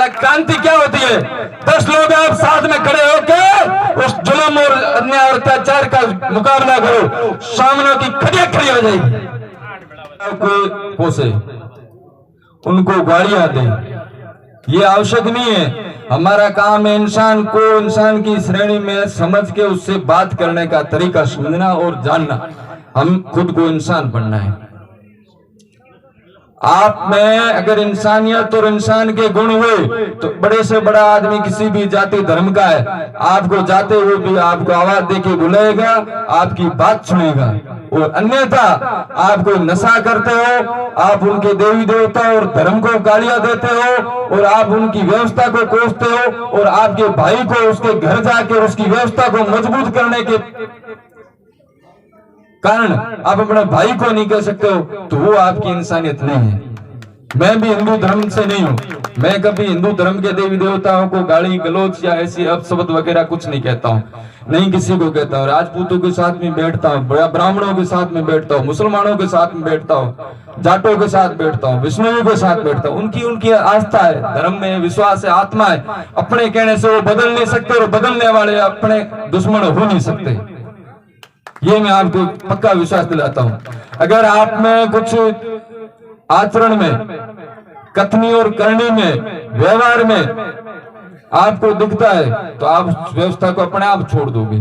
क्रांति क्या होती है? 10 लोग आप साथ में खड़े होकर उस जुल्म और अन्याय और अत्याचार का मुकाबला करो, सामने की खड़िया खड़ी हो जाएगी। कोई पोसे, उनको गालियां दें, ये आवश्यक नहीं है। हमारा काम है इंसान को इंसान की श्रेणी में समझ के उससे बात करने का तरीका समझना और जानना। हम खुद को इंसान बनना है। आप में अगर इंसानियत और इंसान के गुण हुए तो बड़े से बड़ा आदमी किसी भी जाति धर्म का है, आपको जाते हुए भी आपको आवाज देके बुलाएगा, आपकी बात सुनेगा। और अन्यथा आप कोई नशा करते हो, आप उनके देवी देवता और धर्म को गालियां देते हो और आप उनकी व्यवस्था को कोसते हो और आपके भाई को उसके घर जाकर उसकी व्यवस्था को मजबूत करने के कारण आप अपने भाई को नहीं कह सकते हो, तो वो आपकी इंसानियत नहीं है। मैं भी हिंदू धर्म से नहीं हूं, मैं कभी हिंदू धर्म के देवी देवताओं को गाली गलौज या ऐसी अपशब्द वगैरह कुछ नहीं कहता हूं, नहीं किसी को कहता हूं। राजपूतों के साथ में बैठता हूं, ब्राह्मणों के साथ में बैठता हूं, मुसलमानों के साथ में बैठता हूं, जाटों के साथ बैठता हूं, विष्णुओं के साथ बैठता हूं। उनकी आस्था है, धर्म में विश्वास है, आत्मा है। अपने कहने से वो बदल नहीं सकते और बदलने वाले अपने दुश्मन हो नहीं सकते। ये मैं आपको पक्का विश्वास दिलाता हूं। अगर आप में कुछ आचरण में, कथनी और करनी में, व्यवहार में आपको दिखता है तो आप उस व्यवस्था को अपने आप छोड़ दोगे।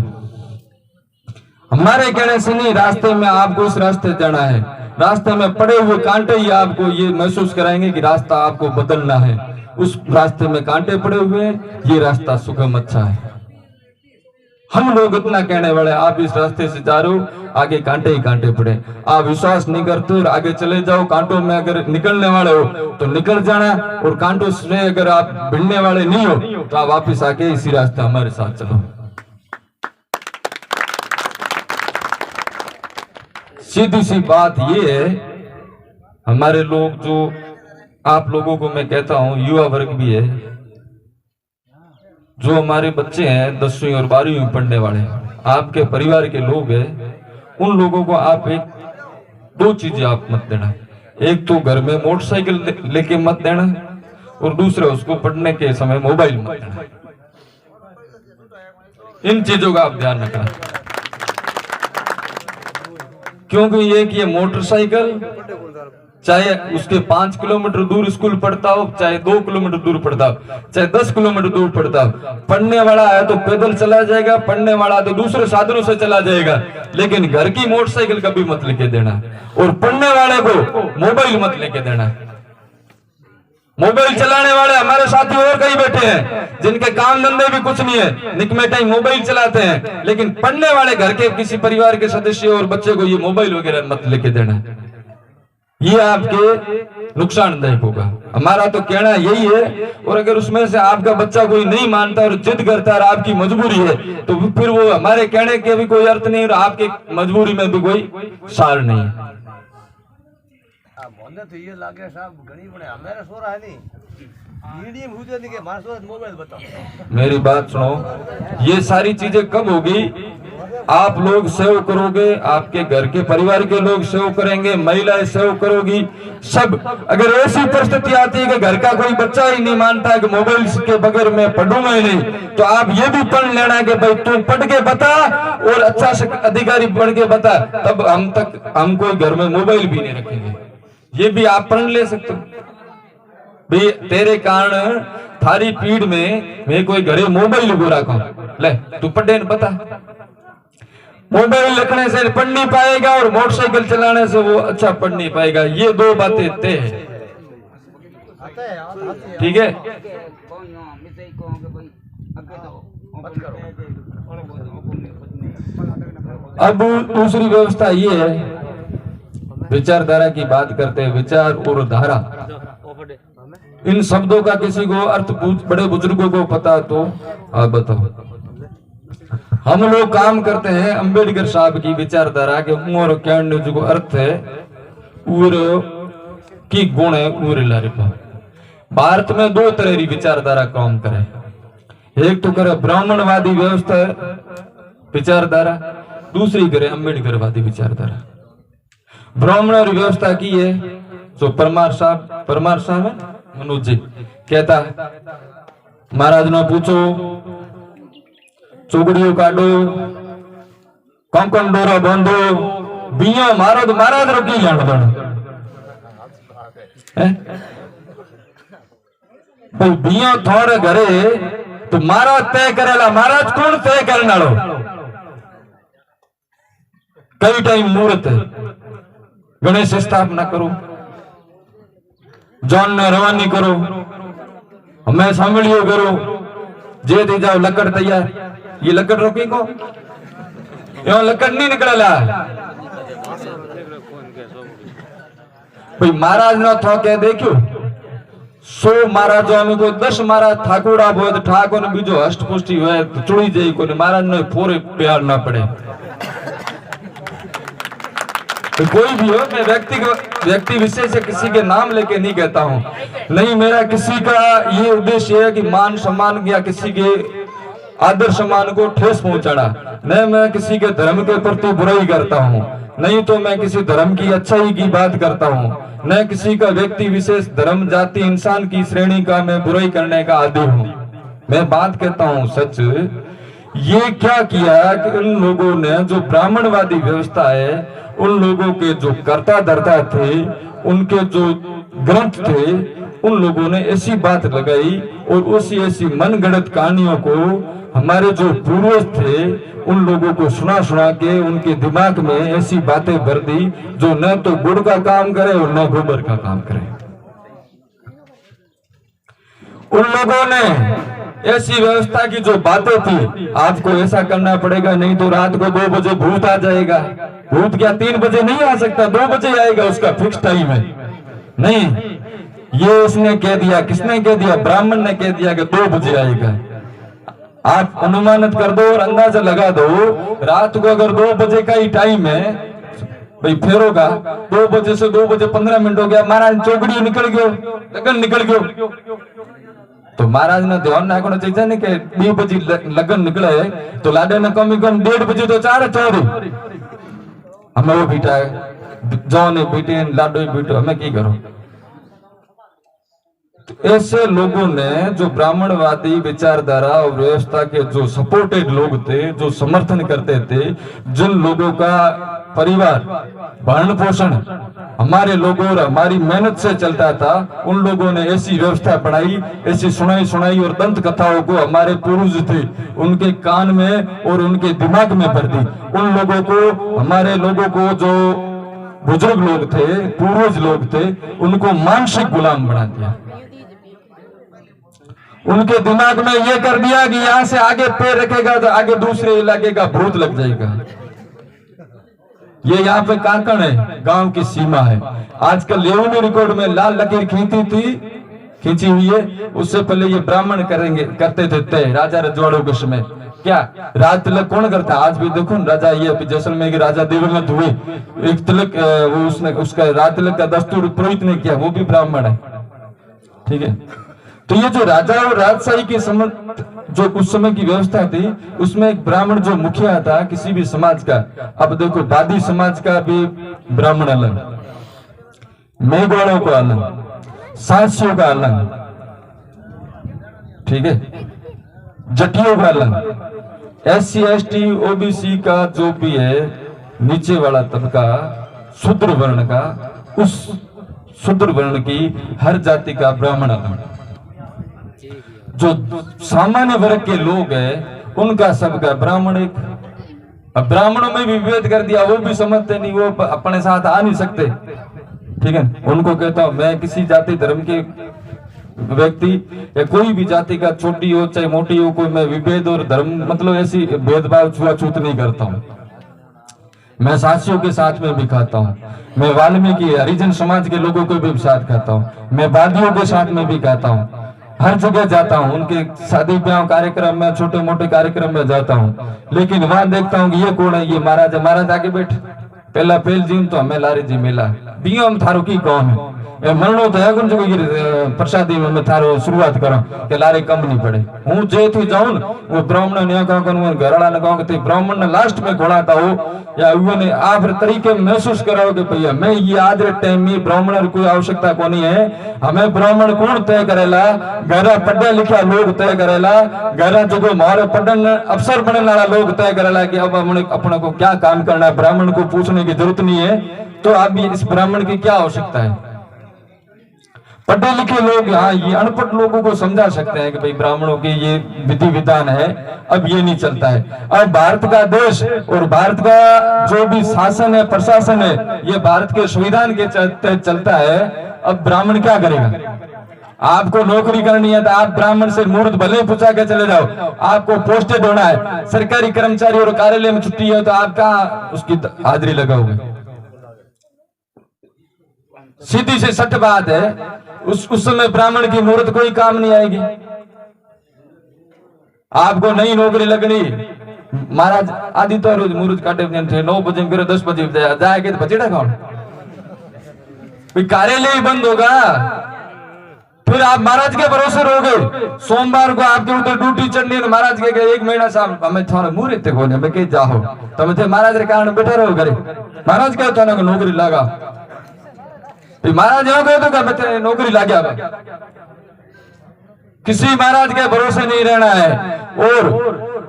हमारे कहने से नहीं, रास्ते में आपको इस रास्ते जाना है। रास्ते में पड़े हुए कांटे ही आपको ये महसूस कराएंगे कि रास्ता आपको बदलना है। उस रास्ते में कांटे पड़े हुए हैं, ये रास्ता सुगम अच्छा है। हम लोग इतना कहने वाले, आप इस रास्ते से जा रहे हो, आगे कांटे ही कांटे पड़े, आप विश्वास नहीं करते और आगे चले जाओ। कांटों में अगर निकलने वाले हो तो निकल जाना, और कांटों से अगर आप भिड़ने वाले नहीं हो तो आप वापिस आके इसी रास्ते हमारे साथ चलो। सीधी सी बात ये है, हमारे लोग जो आप लोगों को मैं कहता हूं, युवा वर्ग भी है, जो हमारे बच्चे हैं 10वीं और 12वीं में पढ़ने वाले, आपके परिवार के लोग हैं, उन लोगों को आप दो चीजें आप मत देना। एक तो घर में मोटरसाइकिल लेके मत देना, और दूसरा उसको पढ़ने के समय मोबाइल मत देना। इन चीजों का आप ध्यान रखना, क्योंकि ये मोटरसाइकिल चाहे उसके 5 किलोमीटर दूर स्कूल पढ़ता हो, चाहे 2 किलोमीटर दूर पढ़ता हो, चाहे 10 किलोमीटर दूर पढ़ता हो, पढ़ने वाला है तो पैदल चला जाएगा, पढ़ने वाला तो दूसरे साधनों से चला जाएगा। लेकिन घर की मोटरसाइकिल कभी मत लेके देना, और पढ़ने वाले को मोबाइल मत लेके देना। मोबाइल चलाने वाले हमारे साथी और कई बैठे हैं जिनके काम धंधे भी कुछ नहीं है, निकमे टाइम मोबाइल चलाते हैं। लेकिन पढ़ने वाले घर के किसी परिवार के सदस्य और बच्चे को ये मोबाइल वगैरह मत लेके देना, ये आपके नुकसानदायक होगा। हमारा तो कहना यही है। और अगर उसमें से आपका बच्चा कोई नहीं मानता और जिद करता है और आपकी मजबूरी है, तो फिर वो हमारे कहने के भी कोई अर्थ नहीं और आपकी मजबूरी में भी कोई सार नहीं। तो ये लागे साहब घणी बने हमारे सो रहा है नहीं, मेरी बात सुनो, ये सारी चीजें कब होगी? आप लोग सेव करोगे, आपके घर के परिवार के लोग सेव करेंगे, महिलाएं सेव करोगी, सब। अगर ऐसी परिस्थिति आती है कि घर का कोई बच्चा ही नहीं मानता है कि मोबाइल के बगैर मैं पढ़ूंगा ही नहीं, तो आप ये भी पढ़ लेना कि भाई तू पढ़ के बता और अच्छा अधिकारी पढ़ के बता, तब हम कोई घर में मोबाइल भी नहीं रखेंगे। ये भी आप पढ़ ले सकते हो भाई, तेरे कारण थारी पीढ़ में मैं कोई घरे मोबाइल को रखा, ले तू पढ़े न बता। मोबाइल रखने से पढ़ नहीं पाएगा और मोटरसाइकिल चलाने से वो अच्छा पढ़ नहीं पाएगा। ये दो बातें तय है, ठीक है। अब दूसरी व्यवस्था ये है, विचारधारा की बात करते हैं, विचार और धारा, इन शब्दों का किसी को अर्थ बड़े बुजुर्गों को पता तो आप बताओ। हम लोग काम करते हैं अंबेडकर साहब की विचारधारा के उम्र कहने जो अर्थ है उर की गुण है उर लारिपा। भारत में दो तरह की विचारधारा काम करे, एक तो करे ब्राह्मणवादी व्यवस्था विचारधारा, दूसरी करे अंबेडकरवादी विचारधारा। ब्राह्मण व्यवस्था की है जो परमार साहब है मनोज जी, कहता महाराज ने पूछो चोगड़ियों काटो कंकन डोरा बांधो बिया मारो तो महाराज रो की लेण देण भाई बिया थोड़े घरे तो महाराज तय करेला महाराज कौन तय करने वालो कई टाइम मुहूर्त गणेश स्थापना करो जॉन ने रवानी करो मैं सांभलियो करो जे थी जाओ लकड़ तैयार ये लकड़ रोकी को यो लकड़ नहीं निकलेला भाई महाराज ने थो के देखो 100 महाराजों में को 10 महाराज ठाकुरा बोए तो ठाकुर ने बीजो अष्टपुष्टि हुए तो चुड़ी जाई को महाराज ने पूरे प्यार ना पड़े तो कोई भी हो मैं व्यक्ति विशेष से किसी के नाम लेके नहीं कहता हूं नहीं मेरा किसी का ये उद्देश्य है कि मान सम्मान या किसी के आदर सम्मान को ठेस पहुंचाना न मैं किसी के धर्म के प्रति बुराई करता हूं नहीं तो मैं किसी धर्म की अच्छाई की बात करता हूं न किसी का व्यक्ति विशेष धर्म जाति इंसान की श्रेणी का मैं बुराई करने का आदी हूं मैं बात कहता हूं सच ये क्या किया कि उन लोगों ने जो ब्राह्मणवादी व्यवस्था है उन लोगों के जो कर्ता धर्ता थे उनके जो ग्रंथ थे उन लोगों ने ऐसी बात लगाई और ऐसी मनगढ़ंत कहानियों को हमारे जो पूर्वज थे उन लोगों को सुना के उनके दिमाग में ऐसी बातें भर दी जो न तो गुड़ का काम करे और न गोबर का काम करे। उन लोगों ने ऐसी व्यवस्था की जो बातें थी आपको ऐसा करना पड़ेगा नहीं तो रात को 2 बजे भूत आ जाएगा। भूत क्या 3 बजे नहीं आ सकता 2 बजे आएगा उसका फिक्स टाइम है नहीं ये उसने कह दिया किसने कह दिया ब्राह्मण ने कह दिया कि 2 बजे आएगा। आप अनुमानित कर दो और अंदाजा लगा दो रात को अगर 2 बजे का ही टाइम है भाई फिर होगा 2 बजे से 2 बजे 15 मिनट हो गया महाराज चौकड़ी निकल गयो लगन निकल गयो तो महाराज ने ध्यान नाखना चाहिए ने कि 2 बजे लगन निकले तो लाडे ने कम 1.5 बजे तो 4 हमें वो बेटा जॉन बेटे लाडो बेटो हमें की करो। ऐसे लोगों ने जो ब्राह्मणवादी विचारधारा और व्यवस्था के जो सपोर्टेड लोग थे जो समर्थन करते थे जिन लोगों का परिवार भरण पोषण हमारे लोगों और हमारी मेहनत से चलता था उन लोगों ने ऐसी व्यवस्था बनाई ऐसी सुनाई और दंत कथाओं को हमारे पूर्वज थे उनके कान में और उनके दिमाग में भर दी। उन लोगों को हमारे लोगों को जो बुजुर्ग लोग थे पूर्वज लोग थे उनको मानसिक गुलाम बना दिया। उनके दिमाग में ये कर दिया कि यहां से आगे पैर रखेगा तो आगे दूसरे इलाके का भूत लग जाएगा। ये यहाँ पे कांकड़ है गांव की सीमा है। आजकल लेवनी रिकॉर्ड में लाल लकीर खींची हुई है उससे पहले ये ब्राह्मण करते थे तय राजा रजवाड़ों के समय क्या राज तिलक कौन करता आज भी देखो राजा ये जैसलमेर के राजा देवलनाथ हुए एक तिलक वो उसने उसका राज तिलक का दस्तूर पुरोहित ने किया वो भी ब्राह्मण है ठीक है। तो ये जो राजा और राजशाही के जो उस समय की व्यवस्था थी उसमें एक ब्राह्मण जो मुखिया था किसी भी समाज का अब देखो बादी समाज का भी ब्राह्मण अलग मेघवाड़ों का अलग सांसियों का अलग ठीक है जटियों का अलग SC ST OBC का जो भी है नीचे वाला तबका शूद्र वर्ण का उस शूद्र वर्ण की हर जाति का ब्राह्मण अलग जो सामान्य वर्ग के लोग हैं उनका सबका ब्राह्मण एक ब्राह्मणों में भी विभेद कर दिया वो भी समझते नहीं वो अपने साथ आ नहीं सकते ठीक है। उनको कहता हूं मैं किसी जाति धर्म के व्यक्ति या कोई भी जाति का छोटी हो चाहे मोटी हो कोई मैं विभेद और धर्म मतलब ऐसी भेदभाव छुआछूत नहीं करता हूं। मैं साथियों के साथ में भी खाता हूं मैं वाल्मीकि हरिजन समाज के लोगों को भी साथ खाता हूं मैं वादियों के साथ में भी खाता हूं हर जगह जाता हूं उनके शादी ब्याह कार्यक्रम में छोटे मोटे कार्यक्रम में जाता हूं लेकिन वहां देखता हूं कि ये कौन है ये महाराज आगे बैठ पहला पेल जी तो हमें लारे जी मिला बियो हम थारो की कौन है मरणो तो है कुछ प्रसादी में थारो शुरुआत करो के लारे कम नहीं पड़े हूँ जे थी जाऊं वो ब्राह्मण ने कहा कौन घर वाला ने कहा कि ब्राह्मण ने लास्ट में खोलाता हो या वो ने आप तरीके महसूस कराओ कि भैया मैं ये आज टाइम में ब्राह्मण की कोई आवश्यकता को नहीं है हमें ब्राह्मण कौन तय करेला घर पढ़े लिखा लोग तय करेला घर जो हमारे पढ़न अफसर बनने वाला लोग तय करेला कि अब अपने को क्या काम करना है ब्राह्मण को पूछने की जरूरत नहीं है तो अभी इस ब्राह्मण की क्या आवश्यकता है पढ़े लिखे लोग हाँ ये अनपढ़ लोगों को समझा सकते हैं कि भाई ब्राह्मणों के ये विधि विधान है अब ये नहीं चलता है अब भारत का देश और भारत का जो भी शासन है प्रशासन है ये भारत के संविधान के तहत चलता है अब ब्राह्मण क्या करेगा आपको नौकरी करनी है तो आप ब्राह्मण से मुहूर्त भले पूछा के चले जाओ आपको पोस्टेड होना है सरकारी कर्मचारी और कार्यालय में छुट्टी है तो आप कहाँ उसकी हाजिरी लगाओगे सीधी से सच बात है उस समय ब्राह्मण की मुहूर्त कोई काम नहीं आएगी आपको नई नौकरी लगनी महाराज आदि तो रोज मुहूर्त काटे 9 बजे फिर 10 बजे जाएंगे तो बचेगा कौन कार्यालय ही बंद होगा फिर आप महाराज के भरोसे रहोगे सोमवार को आपके ऊपर ड्यूटी चढ़नी है महाराज के 1 महीना साहब हमें थोड़ा मुहूर्त को मैं जाओ તમે महाराज के कारण बैठे रहो घरे महाराज क्या था नौकरी लगा महाराज यहाँ गए तो क्या नौकरी ला गया किसी महाराज के भरोसे नहीं रहना है और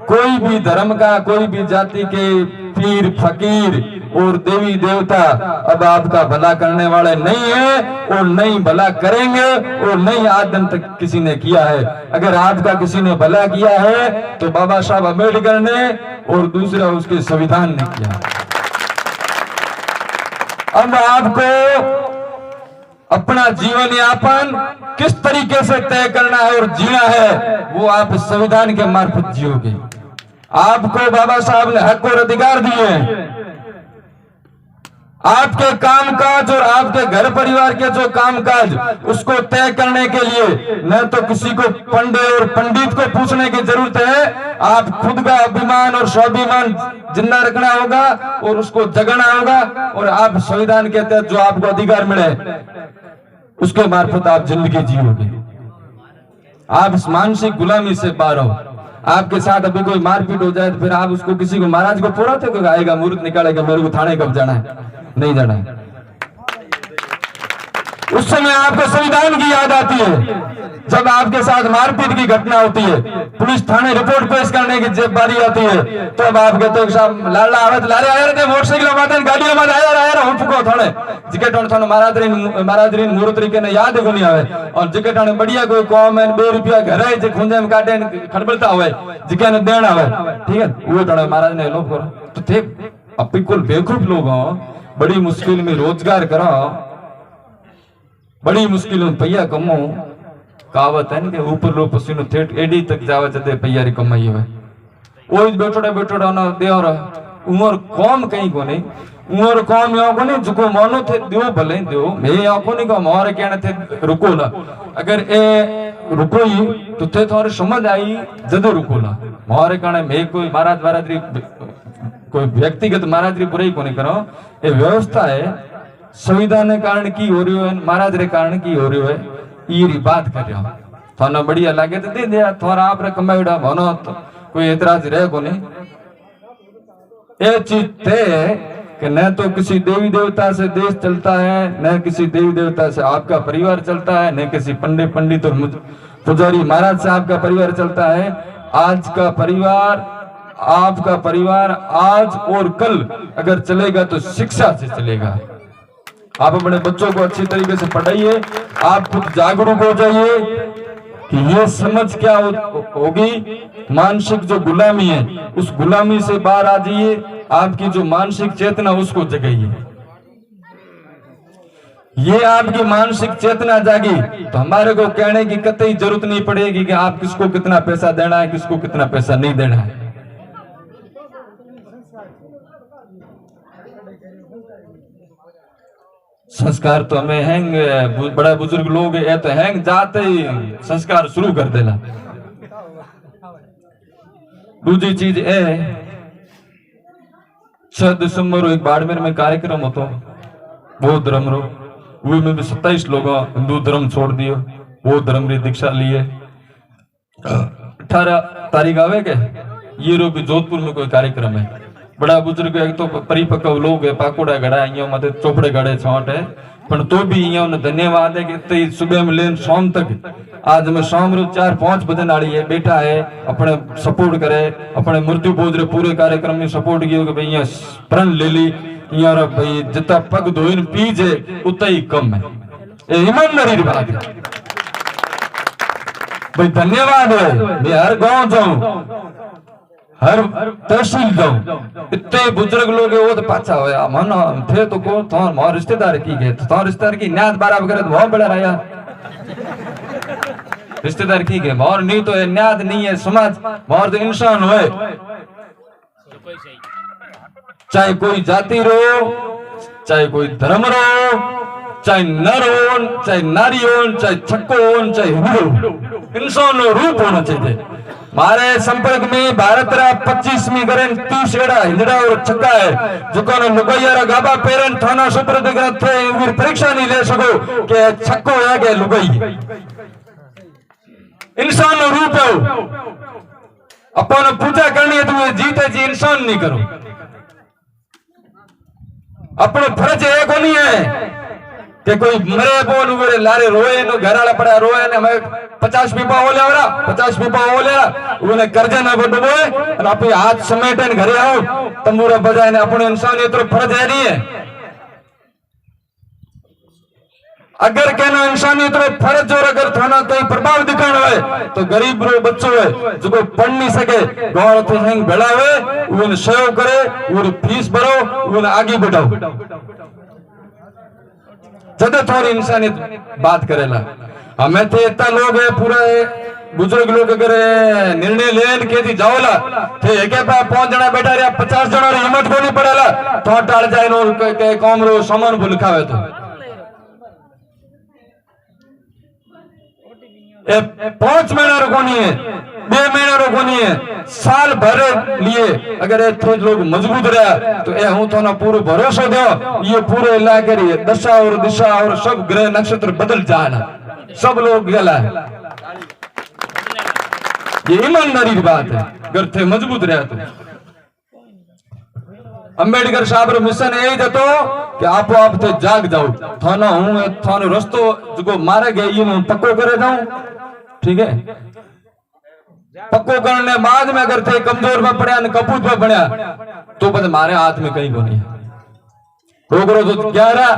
कोई भी धर्म का कोई भी जाति के पीर फकीर और देवी देवता अब आपका भला करने वाले नहीं है और नहीं भला करेंगे और नहीं आज दिन तक किसी ने किया है अगर आपका किसी ने भला किया है तो बाबा साहब अम्बेडकर ने और दूसरा उसके संविधान ने किया अब आपको अपना जीवन यापन किस तरीके से तय करना है और जीना है वो आप संविधान के मार्फत जियोगे आपको बाबा साहब ने हक और अधिकार दिए हैं आपके कामकाज और आपके घर परिवार के जो कामकाज उसको तय करने के लिए न तो किसी को पंडित और पंडित को पूछने की जरूरत है आप खुद का अभिमान और स्वाभिमान जिंदा रखना होगा और उसको जगाना होगा और आप संविधान के तहत जो आपको अधिकार मिले उसके मार्फत आप जिंदगी जियोगे आप इस मानसिक गुलामी से बाहर हो आपके साथ अभी कोई मारपीट हो जाए तो फिर आप उसको किसी को महाराज को पूरा थे आएगा मुहूर्त निकालेगा मेरे को थाने कब जाना है नहीं जाना है उस समय आपको संविधान की याद आती है जब आपके साथ मारपीट की घटना होती है पुलिस थाने रिपोर्ट पेश करने की जब बारी आती है तब आप कहते हो साहब लाला आवत लारे आया रे मोटरसाइकिल माता गाड़ी में आया हम फुको थाने जिकेट थाने महाराज रीन मुहूर्त तरीके ने याद को नहीं आवे और जिकेट बढ़िया कोई कॉम है 2 रुपया घर है जे खुंजे में काटे खड़बड़ता हुए जिके ने देना आवे ठीक है वो थाने महाराज ने लोग करो तो थे अब बिल्कुल बेवकूफ लोग हो बड़ी मुश्किल में रोजगार करो बड़ी मुश्किल में पैया कमो कहावत है कि ऊपर लो पसीनो थेट एडी तक जावे जदे पैया री कमाई होवे ओई बैठोड़ा ना देवर उमर कम कहीं को नहीं उमर कम यो को नहीं जुको मानो थे दियो भले दियो मैं यो को नहीं को मोरे कहने थे रुको ला अगर ए रुको ही तो थे थोड़े समझ आई जदे रुको ला मोरे कहने मैं कोई महाराज कोई व्यक्तिगत महाराज री बुराई को नहीं करो ये व्यवस्था है संविधान के कारण की हो रही है महाराज रे कारण की हो रही है ये बात कर रहा हूं थाना बढ़िया लागे तो दे दिया थोड़ा आप रे कमाईड़ा भनो तो कोई एतराज रहे को नहीं ये चीज थे कि न तो किसी देवी देवता से देश चलता है न किसी देवी देवता से आपका परिवार चलता है न किसी पंडित और पुजारी महाराज से आपका परिवार चलता है आज का परिवार आपका परिवार आज और कल अगर चलेगा तो शिक्षा से चलेगा आप अपने बच्चों को अच्छी तरीके से पढ़ाइए आप खुद जागरूक हो जाइए कि ये समझ क्या होगी मानसिक जो गुलामी है उस गुलामी से बाहर आ जाइए आपकी जो मानसिक चेतना उसको जगाइए ये आपकी मानसिक चेतना जागी तो हमारे को कहने की कतई जरूरत नहीं पड़ेगी कि आप किसको कितना पैसा देना है किसको कितना पैसा नहीं देना है संस्कार तो हमें हैंग बड़ा बुजुर्ग लोग है तो हैंग जाते ही संस्कार शुरू कर देला दूसरी चीज है 6 दिसंबर एक बाड़मेर में कार्यक्रम होतो बौद्ध धर्म रो वे में भी 27 लोग हिंदू धर्म छोड़ दियो, वो धर्म री दीक्षा लिए। 18 तारीख आवे के ये रो भी जोधपुर में कोई कार्यक्रम है। बड़ा बुजुर्ग एक तो परिपक्व लोग है, पाकोड़ा गड़ा अँ मत चोपड़े गड़े छाट है, पर तो भी अँ धन्यवाद है कि इतनी सुबह में लेन शाम तक आज मैं शाम रो 4-5 बजे नाड़ी है बैठा है, अपने सपोर्ट करे, अपने मृत्यु बोझ रे पूरे कार्यक्रम में सपोर्ट किया कि भाई यहाँ प्रण ले ली, यहाँ भाई जितना पग धोइन पीज है उतना ही कम है। ये ईमानदारी बात है भाई, धन्यवाद है। मैं हर गांव जाऊं, हर तहसील जाऊं, इतने बुजुर्ग लोग है वो तो पाछा होया मन थे तो को तो हमारे रिश्तेदार की गए तो रिश्तेदार की न्याद बारा वगैरह तो बहुत बड़ा रहा रिश्तेदार की गए और नहीं तो है न्याद नहीं है समाज और तो इंसान होए, चाहे कोई जाति रो, चाहे कोई धर्म रो, चाहे नर हो, चाहे नारी हो, चाहे छक्को हो, चाहे हिंदू, इंसान रूप होना चाहिए। हमारे संपर्क में भारत रा 25वीं करें 30 एड़ा हिंदड़ा और छक्का है जो कौन लुगाइया रा गाबा पेरन थाना सुप्रत थे वीर परीक्षा नहीं ले सको के छक्को है के लुगाई इंसान रूप है। अपन पूजा करनी है तो जीते जी इंसान नहीं करो, अपनो फर्ज है को नहीं है कि कोई मरे बोन उगरे लारे रोए नो घर वाला पड़ा रोए ने हमें 50 पीपा हो लेवरा 50 पीपा हो लेरा उन्हें कर्जा ना बडबोए और आप हाथ समेटन घरे आओ तंबूरा बजाए ने अपने इंसान ये तो फर्ज है नहीं है। अगर कहना इंसानियत रो फर्ज और अगर थाना कोई प्रभाव दिखाना है तो गरीब रो बच्चों है जो पढ़ नहीं सके गौर थे संग बेड़ा हुए उन्हें सेव करे, उन्हें फीस भरो, उन्हें आगे बढ़ाओ, जब थोड़ी इंसानियत बात करेला। हमें थे इतना लोग है पूरा बुजुर्ग लोग अगर निर्णय लेन के थी जाओला थे एक पहुंच जना बैठा रहा 50 जना हिम्मत को नहीं पड़ेला तो टाल जाए नो के कौम रो सामान को लिखा है तो 5 महीना रुको नहीं है, 2 महीना रुको नहीं है, साल भर लिए अगर थोड़े लोग मजबूत रहा तो ये हूं तो ना पूरा भरोसा दो ये पूरे इलाके री दशा और दिशा और सब ग्रह नक्षत्र बदल जाना, सब लोग गला ये ईमानदारी की बात है। अगर थे मजबूत रहा तो अंबेडकर साहब रो मिशन यही देतो कि आप थे जाग जाओ थाना हूं थानो रस्तो जो मारे गए ये पक्को करे जाऊं, ठीक है पक्को करने बाद में अगर थे कमजोर में पड़ा कपूत में पड़ा तो बस हमारे हाथ में कहीं को नहीं है। तो क्या रहा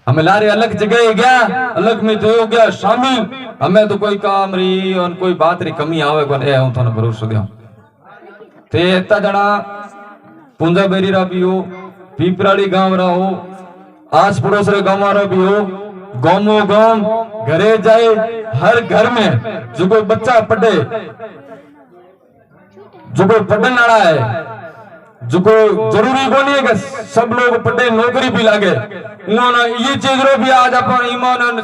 हमें लारे अलग जगह गया अलग में तो हो गया शामिल, हमें तो कोई काम रही और कोई बात रही कमी आवे को ए हूं थाने भरोसा दिया ते इतना जना पुंजा बेरी रा भी हो, पीपराड़ी गांव रा हो, आस पड़ोस रे गांव रा भी हो, गांवो गांव घरे जाए हर घर में जो कोई बच्चा पढ़े जो कोई पढ़ने वाला है जो कोई जरूरी को नहीं है कि सब लोग पढ़े नौकरी भी लागे उन्होंने ये चीज रो भी आज अपन ईमान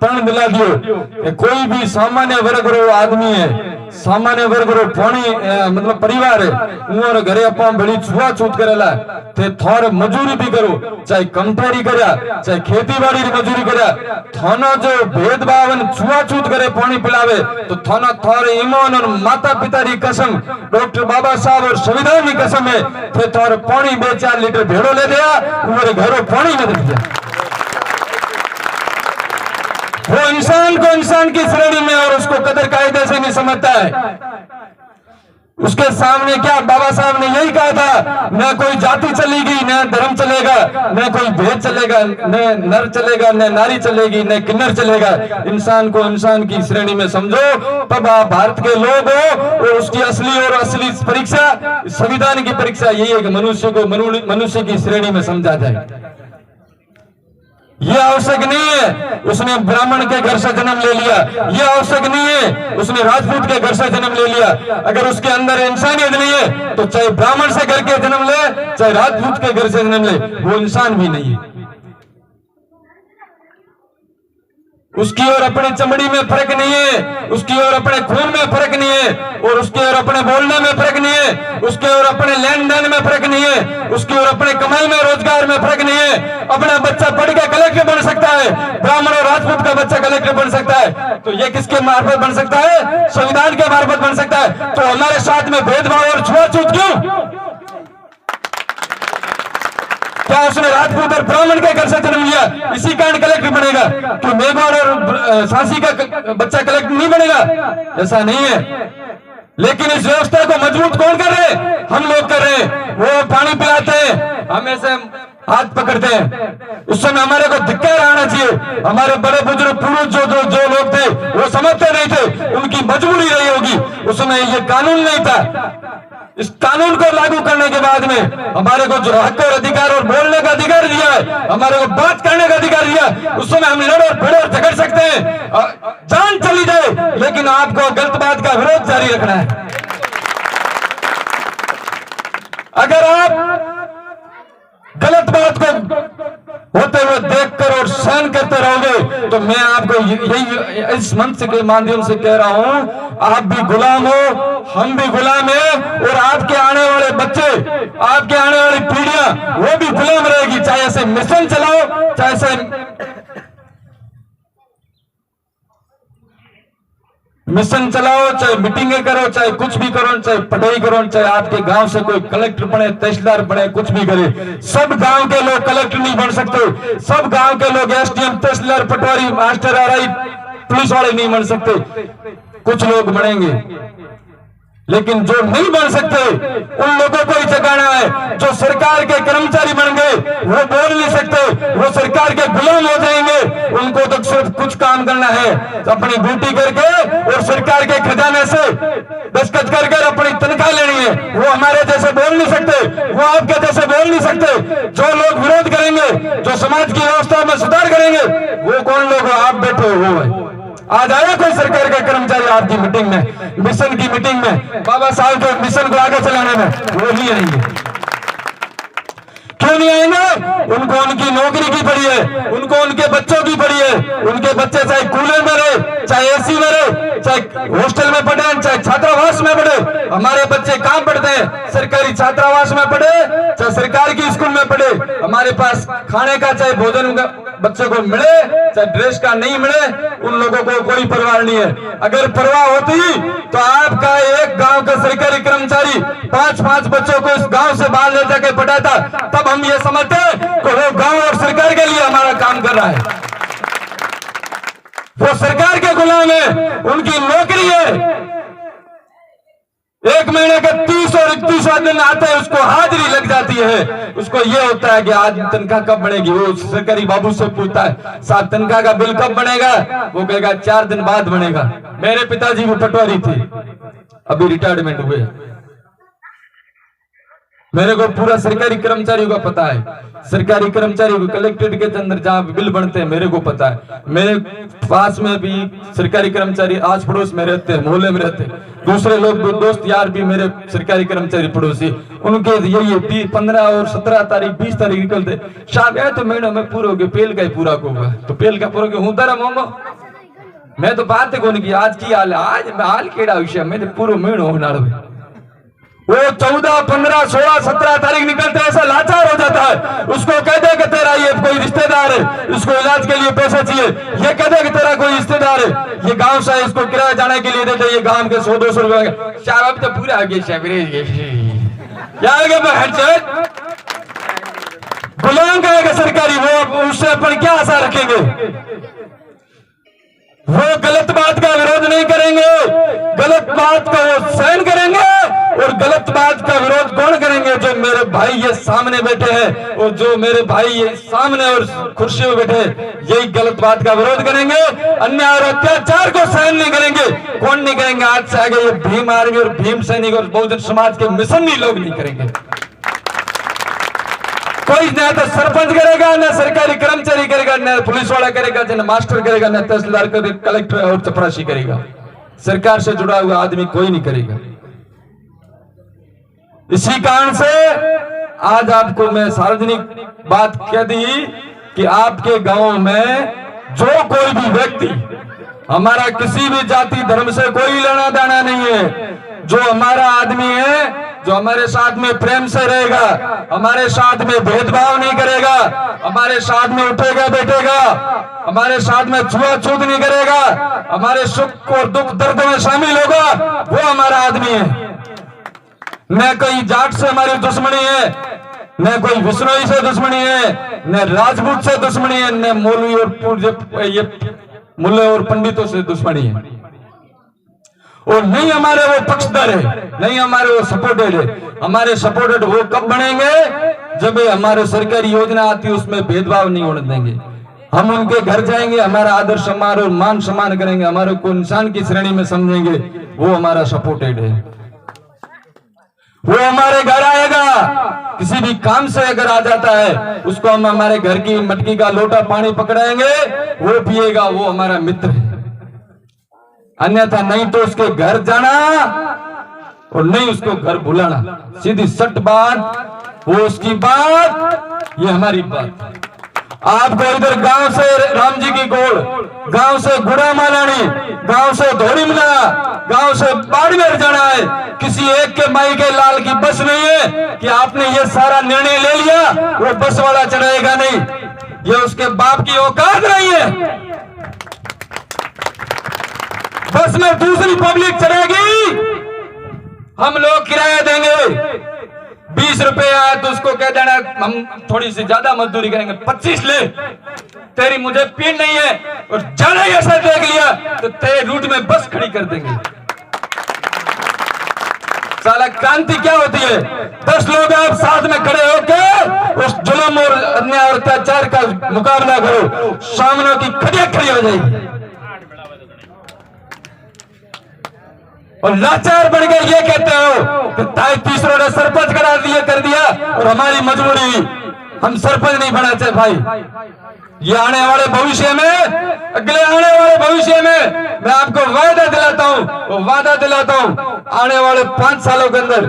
पण दिला दियो कोई भी सामान्य वर्ग रो आदमी है सामान्य वर्ग रो पानी मतलब परिवार है उन्होंने घरे अपन बड़ी छुआछूत करेला थे थोर मजूरी भी करो चाहे कमठेरी करया चाहे खेती बाड़ी की मजूरी करया थाना जो भेदभाव छुआछूत करे पानी पिलावे तो थाना थोर ईमान और माता पिता की कसम डॉक्टर बाबा साहब और संविधान की कसम है थे थोर पानी 2-4 लीटर भेड़ो ले दिया उन्होंने घरों पानी न दिया। वो इंसान को इंसान की श्रेणी में और उसको कदर कायदे से नहीं समझता है। उसके सामने क्या बाबा साहब ने यही कहा था न कोई जाति चलेगी न धर्म चलेगा न कोई भेद चलेगा न नर चलेगा न नारी चलेगी न किन्नर चलेगा, इंसान को इंसान की श्रेणी में समझो तब आप भारत के लोग हो। और उसकी असली परीक्षा संविधान की परीक्षा यही है कि मनुष्य को मनुष्य की श्रेणी में समझा जाए। यह आवश्यक नहीं है उसने ब्राह्मण के घर से जन्म ले लिया, यह आवश्यक नहीं है उसने राजपूत के घर से जन्म ले लिया। अगर उसके अंदर इंसानियत नहीं है तो चाहे ब्राह्मण से घर के जन्म ले चाहे राजपूत के घर से जन्म ले वो इंसान भी नहीं है। उसकी और अपनी चमड़ी में फर्क नहीं है, उसकी और अपने खून में फर्क नहीं है, और उसके और अपने बोलने में फर्क नहीं है, उसके और अपने लेन देन में फर्क नहीं है, उसकी और अपने कमाई में रोजगार में फर्क नहीं है। अपना बच्चा पढ़ के कलेक्टर बन सकता है, ब्राह्मण और राजपूत का बच्चा कलेक्टर बन सकता है, तो ये किसके मार्फत बन सकता है? संविधान के मार्फत बन सकता है। तो हमारे साथ में भेदभाव और छुआछूत क्यों? क्या उसने राजपूत और ब्राह्मण के घर से जन्म लिया इसी कारण कलेक्टर बनेगा? तो मेघवाड़ और सांसी का बच्चा कलेक्टर नहीं बनेगा? ऐसा नहीं है। लेकिन इस व्यवस्था को मजबूत कौन कर रहे हैं? हम लोग कर रहे हैं। वो पानी पिलाते हैं, हमें से हाथ पकड़ते हैं। उस समय हमारे को धिक्कार आना चाहिए। हमारे बड़े बुजुर्ग पुरुष जो लोग थे वो समझते नहीं थे, उनकी मजबूरी रही होगी। उस समय ये कानून नहीं था। इस कानून को लागू करने के बाद में हमारे को जो हक और अधिकार और बोलने का अधिकार दिया है, हमारे को बात करने का अधिकार दिया, उस समय हम लड़ और भिड़ और झगड़ सकते हैं, जान चली जाए, लेकिन आपको गलत बात का विरोध जारी रखना है। अगर आप गलत बात को होते हुए देखकर और सहन करते रहोगे तो मैं आपको यही इस मंच के माध्यम से कह रहा हूं, आप भी गुलाम हो, हम भी गुलाम हैं, और आपके आने वाले बच्चे, आपके आने वाली पीढ़ियां वो भी गुलाम रहेगी। चाहे ऐसे मिशन चलाओ, चाहे ऐसे मिशन चलाओ, चाहे मीटिंगें करो, चाहे कुछ भी करो, चाहे पढ़ाई करो, चाहे आपके गांव से कोई कलेक्टर बने, तहसीलदार बने, कुछ भी करे। सब गांव के लोग कलेक्टर नहीं बन सकते, सब गांव के लोग एसडीएम, तहसीलदार, पटवारी, मास्टर, आरआई, पुलिस वाले नहीं बन सकते। कुछ लोग बनेंगे, लेकिन जो नहीं बन सकते उन लोगों को ही जगाना है। जो सरकार के कर्मचारी बन गए वो बोल नहीं सकते, वो सरकार के गुलाम हो जाएंगे। उनको तो सिर्फ कुछ काम करना है, अपनी ड्यूटी करके और सरकार के खजाने से दस्तखत कर अपनी तनख्वाह लेनी है। वो हमारे जैसे बोल नहीं सकते, वो आपके जैसे बोल नहीं सकते। जो लोग विरोध करेंगे, जो समाज की व्यवस्था में सुधार करेंगे, वो कौन लोग? आप बैठे हो वो है। आज आया कोई सरकार का कर्मचारी आपकी मीटिंग में, मिशन की मीटिंग में, बाबा साहब के मिशन को आगे चलाने में? वो नहीं आएंगे। क्यों नहीं आएंगे? उनको उनकी नौकरी की पड़ी है, उनको उनके बच्चों की पड़ी है। उनके बच्चे चाहे कूलर में रहे, चाहे एसी में रहे, चाहे हॉस्टल में पढ़े, चाहे छात्रावास में पढ़े। हमारे बच्चे कहां पढ़ते हैं? सरकारी छात्रावास में पढ़े, चाहे सरकार की स्कूल में पढ़े। हमारे पास खाने का चाहे भोजन का बच्चे को मिले, चाहे ड्रेस का नहीं मिले, उन लोगों को कोई परवाह नहीं है। अगर परवाह होती तो आपका एक गांव का सरकारी कर्मचारी 5-5 बच्चों को इस गांव से बाहर ले जाके पढ़ाता, तब हम ये समझते कि वो गांव और सरकार के लिए हमारा काम कर रहा है। वो सरकार के गुलाम है, उनकी नौकरी है। एक महीने के 30 और 31 दिन आते हैं, उसको हाजिरी लग जाती है। उसको ये होता है कि आज तनख्वाह कब बढ़ेगी। वो सरकारी बाबू से पूछता है, साहब तनख्वाह का बिल कब बनेगा? वो कहेगा 4 दिन बाद बनेगा। मेरे पिताजी भी पटवारी थे, अभी रिटायरमेंट हुए। मेरे को पूरा सरकारी कर्मचारियों का पता है। सरकारी कर्मचारियों को कलेक्ट्रेट के अंदर जहां बिल बनते हैं मेरे को पता है। मेरे पास में भी सरकारी कर्मचारी आस पड़ोस में रहते हैं, मोहल्ले में रहते हैं। दूसरे लोग दोस्त यार भी मेरे सरकारी कर्मचारी पड़ोसी, उनके यही 15 और 17 तारीख 20 तारीख निकलते, शाम है तो महीनों में पूरा हो गया, पेल का ही पूरा होगा। तो पेल का पूरा हूं दरा मोमो मैं तो बात कौन की आज की हाल है, आज हाल केड़ा विषय मैं तो पूरा महीनों होना। वो 14, 15, 16, 17 तारीख निकलते ऐसा लाचार हो जाता है। उसको कह दे कि तेरा ये कोई रिश्तेदार है, इसको इलाज के लिए पैसा चाहिए, ये कह दे कि तेरा कोई रिश्तेदार है, ये गांव से इसको किराया जाने के लिए देते, ये गांव के 100-200 रुपए शाबाब तो पूरा आगे क्या गुलाम कहेगा सरकारी, वो उससे अपन क्या आशा रखेंगे? वो गलत बात का विरोध नहीं करेंगे, गलत बात का वो सहन करेंगे। और गलत बात का विरोध कौन करेंगे? जो मेरे भाई ये सामने बैठे हैं, और जो मेरे भाई ये सामने और कुर्सी में बैठे, यही गलत बात का विरोध करेंगे। अन्याय और अत्याचार को सहन नहीं करेंगे। कौन नहीं करेंगे? आज से आगे ये भीम आर्मी और भीम सैनिक और बहुजन समाज के मिशन भी लोग नहीं करेंगे। कोई ना तो सरपंच करेगा, ना सरकारी कर्मचारी करेगा, ना पुलिस वाला करेगा, ना मास्टर करेगा, ना तहसीलदार करेगा, कलेक्टर और चपरासी करेगा। सरकार से जुड़ा हुआ आदमी कोई नहीं करेगा। इसी कारण से आज आपको मैं सार्वजनिक बात कह दी कि आपके गांव में जो कोई भी व्यक्ति, हमारा किसी भी जाति धर्म से कोई लेना देना नहीं है, जो हमारा आदमी है, जो हमारे साथ में प्रेम से रहेगा, हमारे साथ में भेदभाव नहीं करेगा, हमारे साथ में उठेगा बैठेगा, हमारे साथ में छुआछूत नहीं करेगा, हमारे सुख और दुख दर्द में शामिल होगा, वो हमारा आदमी है। न कोई जाट से हमारी दुश्मनी है, न कोई विश्नोई से दुश्मनी है, न राजपूत से दुश्मनी है, न मौलवी और ये मुल्ले और पंडितों से दुश्मनी है, और नहीं हमारे वो पक्षधर है, नहीं हमारे वो सपोर्टेड है। हमारे सपोर्टेड वो कब बनेंगे जब हमारे सरकारी योजना आती है उसमें भेदभाव नहीं होने देंगे। हम उनके घर जाएंगे, हमारा आदर सम्मान और मान सम्मान करेंगे, हमारे को इंसान की श्रेणी में समझेंगे, वो हमारा सपोर्टेड है। वो हमारे घर आएगा, किसी भी काम से अगर आ जाता है उसको हम हमारे घर की मटकी का लोटा पानी पकड़ाएंगे, वो पिएगा, वो हमारा मित्र है। अन्यथा नहीं तो उसके घर जाना और नहीं उसको घर बुलाना, सीधी सट बात, वो उसकी बात, ये हमारी बात। आपको इधर गांव से राम जी की गोड़, गांव से गुड़ा मालानी, गांव से धोरीमला, गांव से बाड़मेर जाना है, किसी एक के माई के लाल की बस नहीं है कि आपने ये सारा निर्णय ले लिया, वो बस वाला चढ़ाएगा नहीं, ये उसके बाप की औकात नहीं है। बस में दूसरी पब्लिक चढ़ेगी, हम लोग किराया देंगे, 20 रुपए आया तो उसको कह देना हम थोड़ी सी ज्यादा मजदूरी करेंगे, 25 ले, तेरी मुझे पीड़ नहीं है, और ज्यादा ऐसा देख लिया तो तेरे रूट में बस खड़ी कर देंगे। साला क्रांति क्या होती है? 10 लोग आप साथ में खड़े होकर उस जुल्म और अन्याय और अत्याचार का मुकाबला करो, सामने की खड़िया खड़ी हो जाएगी। और लाचार बन गए ये कहते हो कि ताई तीसरों ने सरपंच कर दिया और हमारी मजबूरी, हम सरपंच नहीं बना चाहे भाई। ये आने वाले भविष्य में, अगले आने वाले भविष्य में मैं आपको वादा दिलाता हूं, आने वाले 5 सालों के अंदर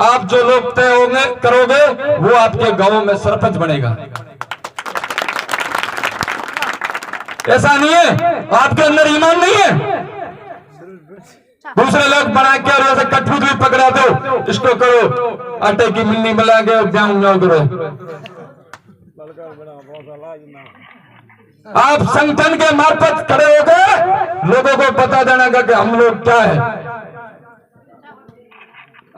आप जो लोग तय होंगे करोगे वो आपके गांव में सरपंच बनेगा। ऐसा नहीं है, आपके अंदर ईमान नहीं है, दूसरे लोग बना के और जैसे कठपुत भी पकड़ा दो, इसको करो, आटे की मिलनी मिला के जाऊं करो। आप संगठन के मार्फत खड़े होकर लोगों को बता देना कि हम लोग क्या है।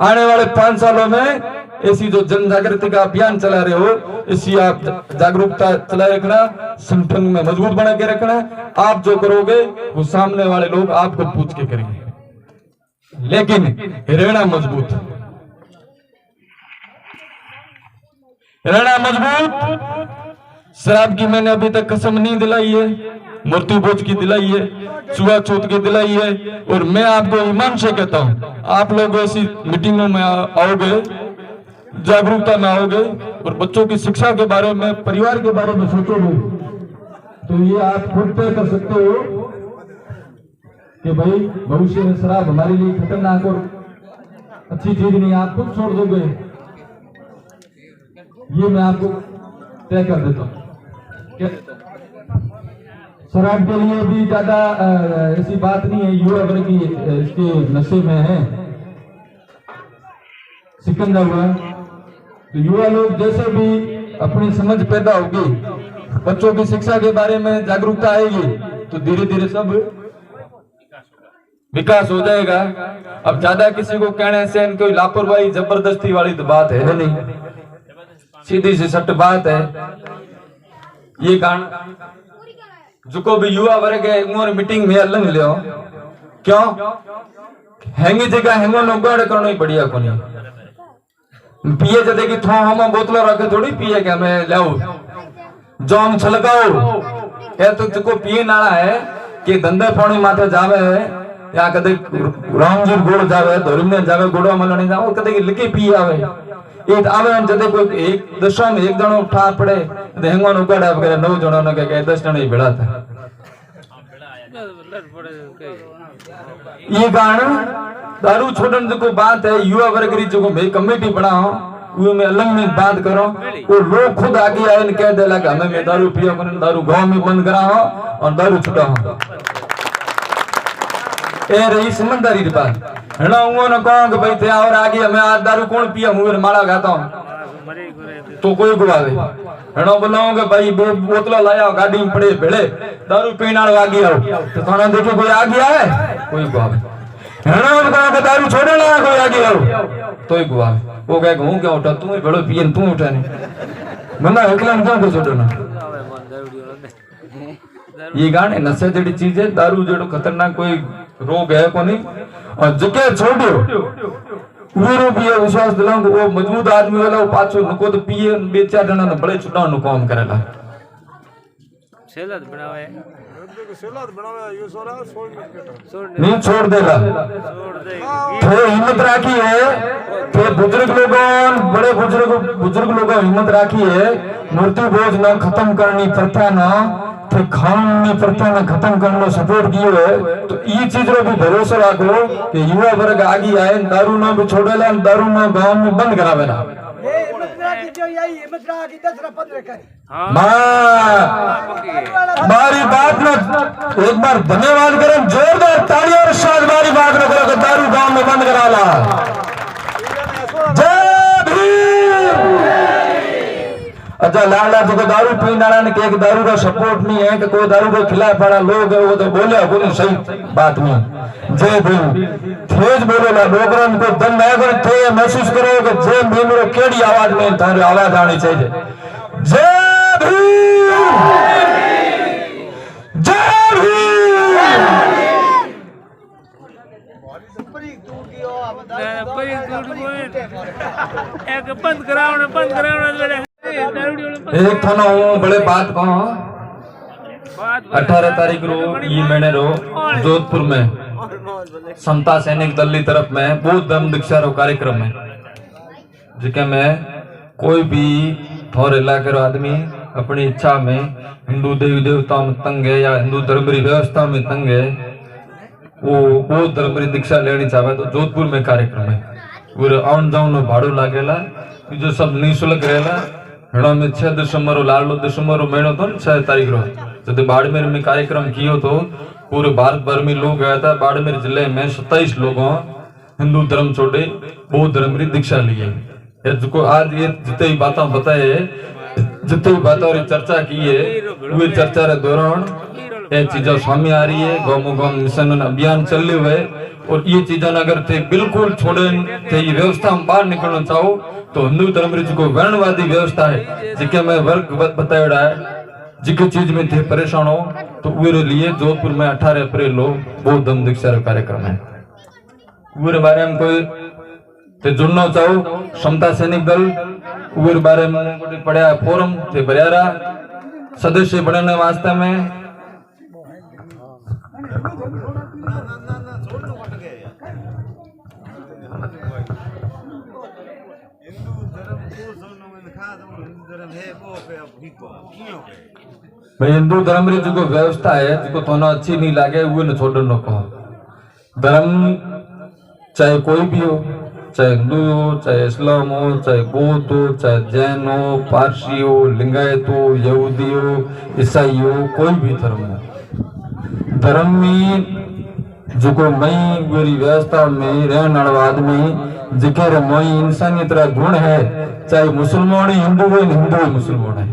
आने वाले 5 सालों में ऐसी जो जन जागृति का अभियान चला रहे हो, इसी आप जागरूकता चलाए रखना, संगठन में मजबूत बना के रखना। आप जो करोगे वो सामने वाले लोग आपको पूछ के करेंगे, लेकिन रहना मजबूत, रहना मजबूत। शराब की मैंने अभी तक कसम नहीं दिलाई है, मृत्यु भोज की दिलाई है, छुआछूत की दिलाई है, और मैं आपको ईमान से कहता हूं, आप लोग ऐसी मीटिंगों में आओगे, जागरूकता में आओगे और बच्चों की शिक्षा के बारे में, परिवार के बारे में सोचोगे, तो ये आप खुद तय कर सकते हो कि भाई भविष्य में शराब हमारे लिए खतरनाक और अच्छी चीज नहीं, आप खुद छोड़ दोगे। ये मैं आपको तय कर देता हूं। शराब के लिए भी ज्यादा ऐसी बात नहीं है, युवा वर्ग की इसके नशे में है, सिकंजा हुआ, तो युवा लोग जैसे भी अपनी समझ पैदा होगी, बच्चों की शिक्षा के बारे में जागरूकता आएगी, तो धीरे धीरे सब विकास हो जाएगा। अब ज्यादा किसी को कहने से कोई लापरवाही जबरदस्ती वाली तो बात है नहीं, सीधी सी सट बात है। ये कारण जो भी युवा वर्ग है उमर मीटिंग में अलग लियो, क्यों हैंगी जगह हैंगो नोगाड़ करना ही बढ़िया को नहीं पिए जदे की थो हम बोतलों रखे थोड़ी पिए क्या मैं लाओ जोम छलकाओ है, तो जो पिए नाला है कि धंधे पानी माथे जावे है, या कदे रामजी गोड़ जावे, धोरीमने जावे, गोड़वा मलणी जावे, कदे लिखी पी आवे, एक आवे जदे कोई एक दशा में एक जणो उठा पड़े तो हेंगो उगाड़ा वगैरह 9 जणों ने कहे 10 जणो ही भेड़ा था। ये कारण दारू छोड़न जो बात है, युवा वर्ग री जो मैं कमेटी बनाओ वो में अलग में बात करो, वो लोग खुद आगे आए कह दे लगा हमें मैं दारू पियो करूं, दारू गांव में बंद करा हो और दारू छुटा हो। ए रही समझदारी की बात है ना। वो ना कहो कि भाई थे और आगे हमें आज दारू कौन पिया, मुंह माला खाता हूं तो कोई गुवावे है ना। बोलाओ कि भाई बोतला लाया गाड़ी में पड़े भेड़े दारू पीने वाले आगे आओ तो थाना देखो कोई आ गया है, कोई गुवावे है ना। उनका कि दारू छोड़ने लगा कोई आगे आओ तो ही गुवावे। वो कहे हूं क्या उठा तू ही भेड़ो पिए तू उठा नहीं मना अकेला क्यों को छोड़ना। ये गाने नशे जड़ी चीज है, दारू जड़ो खतरनाक कोई रोग है को नहीं। और जगह छोड़ो वीरो पिए विश्वास दिलाऊं वो मजबूत आदमी वाला वो पाछो नको तो पिए बे चार जना ने बड़े छुटा नु काम करेला। सेलत बनावे ये सोरा नहीं छोड़ देला तो हिम्मत राखी है तो बुजुर्ग लोगों बड़े बुजुर्ग लोगों हिम्मत राखी है मूर्ति बोझ न खत्म करनी प्रथा न थे खान प्रथा न खत्म करने सपोर्ट कियो है। तो ये चीज रो भी भरोसा रखो कि युवा वर्ग आगे आए दारू न भी छोड़ेला दारू न गांव में बंद करावेला। बारी बात में एक बार धन्यवाद करें जोरदार ताली और साथ बारी बात में करो दारू गांव में बंद कराला। जय भीम। अच्छा लाला जो को दारू पीने वाला ने के दारू का सपोर्ट नहीं है कि कोई दारू के खिलाफ वाला लोग है वो तो बोले सही बात नहीं। जय भीम तेज बोलेला लोगन को दम ना कर थे महसूस करो कि जय भीम रो केड़ी आवाज में थारी आवाज आनी चाहिए। जय भीम जय भीम। एक बंद करावण एक थाना हूँ बड़े बात कहो 18 तारीख रो ये महीने रो जोधपुर में समता सैनिक दल की तरफ में बौद्ध धर्म दीक्षा रो कार्यक्रम है जिके में कोई भी थोर इलाके रो आदमी अपनी इच्छा में हिंदू देवी देवता में तंग है या हिंदू धर्म की व्यवस्था में तंग है वो बौद्ध धर्म की दीक्षा लेनी चाहे तो जोधपुर में कार्यक्रम है। वो आउन जाउन भाड़ो लागेला जो सब निःशुल्क रहेला। हेड़ा में 6 दिसंबर लाडलो दिसंबर महीनो तो 6 तारीख रो जब बाड़मेर में कार्यक्रम कियो तो पूरे भारत भर में लोग गया था। बाड़मेर जिले में 27 लोगों हिंदू धर्म छोड़े बौद्ध धर्म की दीक्षा ली है। जो आज ये जितने ही बातें बताए जितने ही बातों और चर्चा की है वे चर्चा के दौरान ये चीजें सामने आ रही है। गाँव मिशन अभियान चल रहे हुए और ये चीजें अगर थे बिल्कुल छोड़े थे ये व्यवस्था में बाहर निकलना चाहो तो हिंदू धर्म की जो वर्णवादी व्यवस्था है जिके में वर्ग बताया है जिके चीज में थे परेशान हो तो वे लिए जोधपुर में 18 अप्रैल को बौद्ध धर्म दीक्षा कार्यक्रम है। वे बारे में कोई ते जुड़ना चाहो समता सैनिक दल वे बारे में पढ़ा फोरम थे बरियारा सदस्य बनने वास्ते में भाई हिंदू धर्म री जो व्यवस्था है जो थोड़ा अच्छी नहीं लगे वो न छोड़नो कहो। धर्म चाहे कोई भी हो चाहे हिंदू हो चाहे इस्लाम हो चाहे बौद्ध हो चाहे जैन हो पारसी हो लिंगायत हो यहूदी हो ईसाई हो कोई भी धर्म हो धर्म में जो को मई पूरी व्यवस्था में रहने वाला आदमी जिक्र मई इंसानियत रा गुण है चाहे मुसलमान हिंदू हो हिंदू मुसलमान है।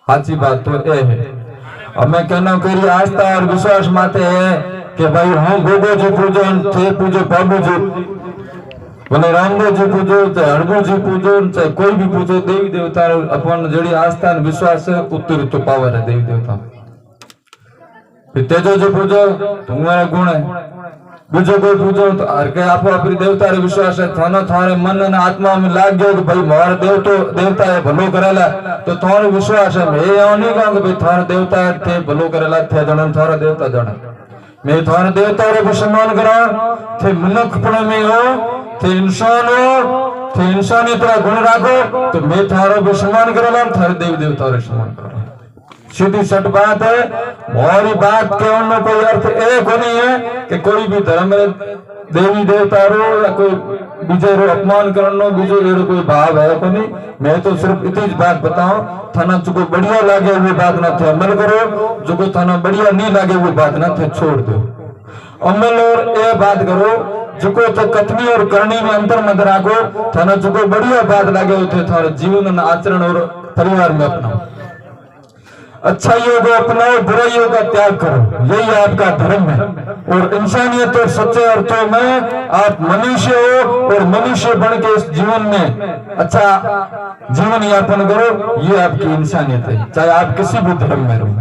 अच्छी बात तो ये है। अब मैं कहना करी आस्था और विश्वास माते है कि भाई हम गोगो जी पूजो थे पूजो बाबू जी बोले रामदेव जी पूजो चाहे हड़गू जी पूजो चाहे कोई भी पूजो देवी देवता अपन जड़ी आस्था और विश्वास है उत्तर तो पावर है देवी देवता। तेजो जी पूजो तुम्हारा गुण है बीजो कोई पूजो तो हर के आप अपनी देवता रे विश्वास है थानो थारे मन और आत्मा में लाग गयो कि भाई मारा देवता है भलो करेला तो थारो विश्वास है। मैं यो नहीं कहूं कि भाई थारो देवता है थे भलो करेला थे जणन थारो देवता जण मैं थारो देवता रे सम्मान करा थे मनुष्यपण में हो थे इंसान हो थे इंसानियत रा गुण राखो तो मैं थारो भी सम्मान करेला थारे देवी देवता रे सम्मान करा। सीधी सट बात है। और बात के कोई अर्थ एक नहीं है कि कोई भी धर्म देवी देवता रो या कोई बीजे रो अपमान करनो बीजे रो कोई भाव है को नहीं। मैं तो सिर्फ इतनी बात बताऊं, थाना जो बढ़िया लागे वो बात ना थे अमल करो, जो थाना बढ़िया नहीं लागे वो बात ना थे छोड़ दो। अमल और ये बात करो जो तो कथनी और करनी में अंतर मत राखो। थाना जो बढ़िया बात लागे उसे थारा जीवन आचरण और परिवार में अपनाओ। अच्छाइयों को अपनाओ, बुराइयों का त्याग करो, यही आपका धर्म है। और इंसानियत और सच्चे अर्थों में आप मनुष्य हो और मनुष्य बन के इस जीवन में अच्छा जीवन यापन करो, ये आपकी इंसानियत है, चाहे आप किसी भी धर्म में रहो।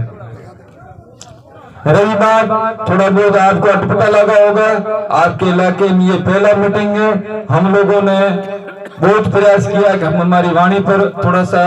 रही बात थोड़ा बहुत आपको अटपटा लगा होगा, आपके इलाके में ये पहला मीटिंग है। हम लोगों ने बहुत प्रयास किया कि हम हमारी वाणी पर थोड़ा सा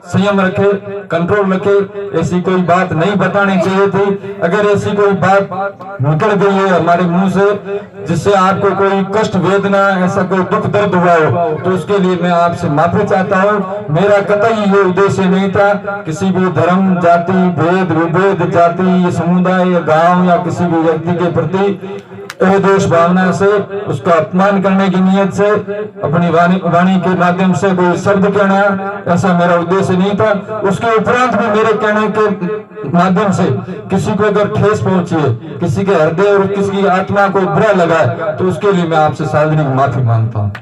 संयम रखे, कंट्रोल रखे। ऐसी कोई बात नहीं बतानी चाहिए थी। अगर ऐसी कोई बात निकल गई है हमारे मुंह से जिससे आपको कोई कष्ट वेदना ऐसा कोई दुख दर्द हुआ हो तो उसके लिए मैं आपसे माफी चाहता हूँ। मेरा कतई ये उद्देश्य नहीं था किसी भी धर्म जाति भेद विभेद जाति समुदाय या गांव या किसी भी व्यक्ति के प्रति देश भावना से उसका अपमान करने की नियत से अपनी वाणी के माध्यम से कोई शब्द कहना, ऐसा मेरा उद्देश्य नहीं था। उसके उपरांत भी मेरे कहने के माध्यम से किसी को अगर ठेस पहुंची है, किसी के हृदय और किसी की आत्मा को बुरा लगा है तो उसके लिए मैं आपसे सार्वजनिक माफी मांगता हूँ।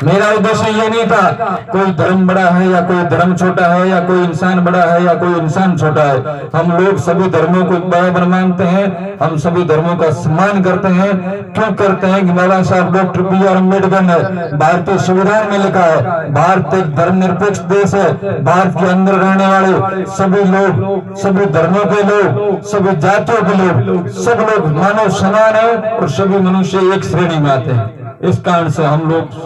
मेरा उद्देश्य ये नहीं था कोई धर्म बड़ा है या कोई धर्म छोटा है या कोई इंसान बड़ा है या कोई इंसान छोटा है। हम लोग सभी धर्मों को बराबर मानते हैं, हम सभी धर्मों का सम्मान करते हैं। क्यों करते हैं कि मौलाना साहब डॉक्टर B.R. अम्बेडकर ने भारतीय संविधान में लिखा है भारत एक धर्मनिरपेक्ष देश है। भारत के अंदर रहने वाले सभी लोग, सभी धर्मों के लोग, सभी जातियों के लोग, सब लोग मानव समान है और सभी मनुष्य एक श्रेणी में आते हैं। इस कारण से हम लोग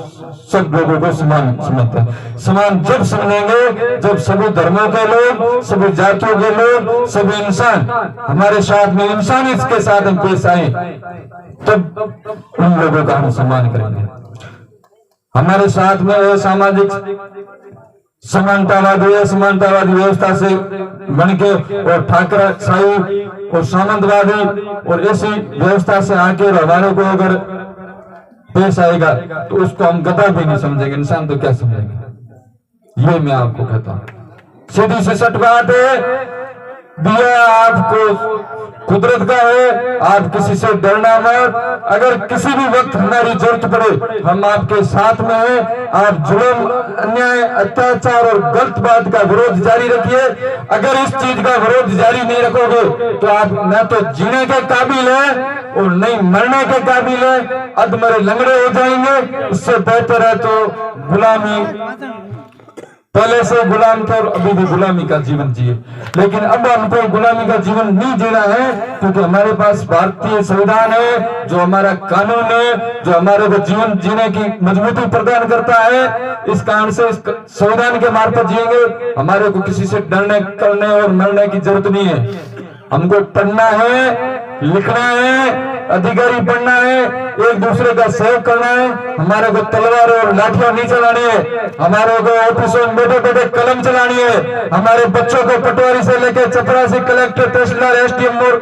सब लोगों को समान समझते हैं। समान जब समझेंगे जब सभी धर्मों के लोग, सभी जातियों के लोग, सभी इंसान हमारे साथ में इंसानियत के साथ हम पेश आए तब उन लोगों का हम सम्मान करेंगे। हमारे साथ में सामाजिक समानतावादी व्यवस्था से बनके और ठाकरशाही और सामंतवादी और ऐसी व्यवस्था से आके हमारे को अगर पेश आएगा तो उसको हम गधा भी नहीं समझेंगे, इंसान तो क्या समझेंगे। ये मैं आपको कहता हूँ। सीधी से सट बात है, दिया आपको कुदरत का है, आप किसी से डरना मत। अगर किसी भी वक्त हमारी जरूरत पड़े हम आपके साथ में हैं। आप जुल्म अन्याय अत्याचार और गलत बात का विरोध जारी रखिए। अगर इस चीज का विरोध जारी नहीं रखोगे तो आप न तो जीने के काबिल है और नहीं मरने के काबिल है, अधमरे लंगड़े हो जाएंगे। इससे बेहतर है तो गुलामी, पहले से गुलाम थे और अभी भी गुलामी का जीवन जिए। लेकिन अब हमको गुलामी का जीवन नहीं जीना है क्योंकि हमारे पास भारतीय संविधान है जो हमारा कानून है, जो हमारे को जीवन जीने की मजबूती प्रदान करता है। इस कारण से इस संविधान के मार्फत जिएंगे। हमारे को किसी से डरने करने और मरने की जरूरत नहीं है। हमको पढ़ना है, लिखना है, अधिकारी बनना है, एक दूसरे का सहयोग करना है। हमारे को तलवार और लाठियां नहीं चलानी है। हमारे को ऑफिसों में बैठे बैठे कलम चलानी है। हमारे बच्चों को पटवारी से लेकर चपरासी, कलेक्टर, तहसीलदार, SDM और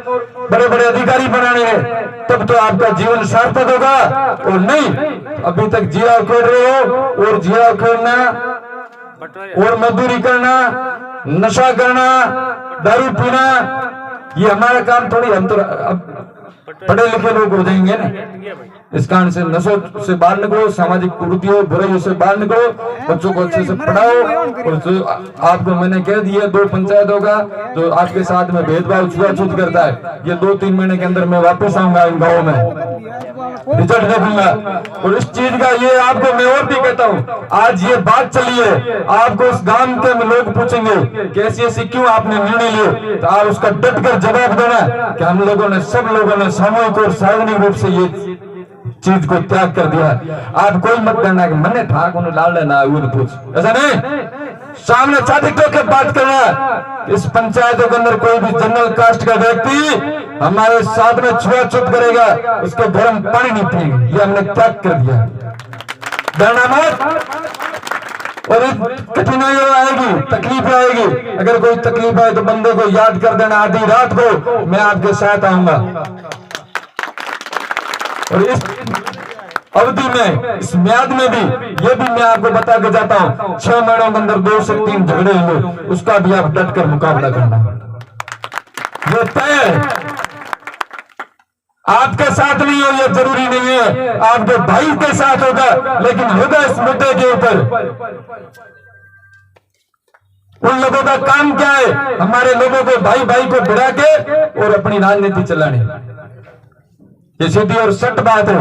बड़े बड़े अधिकारी बनाने हैं। तब तो आपका जीवन सार्थक होगा। और नहीं अभी तक जिया खेल रहे हो और जिया खेलना और मजदूरी करना, नशा करना, दारू पीना, ये हमारा काम थोड़ी। हम तो पढ़े लिखे लोग हो जाएंगे ना। इस कारण से नशों से बाहर निकलो, सामाजिक कुरीतियों बुराइयों से बाहर निकलो, बच्चों को अच्छे से पढ़ाओ। और जो आपको मैंने कह दिया 2 पंचायतों का जो आपके साथ में भेदभाव छुआछूत करता है, ये 2-3 महीने के अंदर मैं वापस आऊंगा इन गाँव में, रिजल्ट देखूंगा। और इस चीज का ये आपको मैं और भी कहता हूँ, आज ये बात चली है, आपको इस गांव के लोग पूछेंगे कि ऐसी क्यों आपने निर्णय लिए, तो आप उसका डट कर जवाब देना कि हम लोगों ने, सब लोगों ने सामूहिक और सार्वजनिक रूप से ये चीज को त्याग कर दिया। आप कोई मत कहना कि मैंने ठाक उन्हें लाल लेना पूछ, ऐसा नहीं। सामने चाटिक के बात करना। इस पंचायतों के अंदर कोई भी जनरल कास्ट का व्यक्ति हमारे साथ में छुआछूत करेगा, उसके धर्म पानी नहीं पिएंगे, ये हमने त्याग कर दिया। डरना मत। और कठिनाइयां आएगी, तकलीफ आएगी। अगर कोई तकलीफ आए तो बंदे को याद कर देना, आधी रात को मैं आपके साथ आऊंगा। और इस अवधि में, इस म्याद में भी, ये भी मैं आपको बता के जाता हूं, 6 महीनों के अंदर 2 से 3 झगड़े हुए, उसका भी आप डट कर मुकाबला करना, ये तय है। आपके साथ नहीं हो ये जरूरी नहीं है, आपके भाई के साथ होगा, लेकिन होगा इस मुद्दे के ऊपर। उन लोगों का काम क्या है? हमारे लोगों को, भाई भाई को भिड़ा के और अपनी राजनीति चलानी, ये सीधी और सट बात है।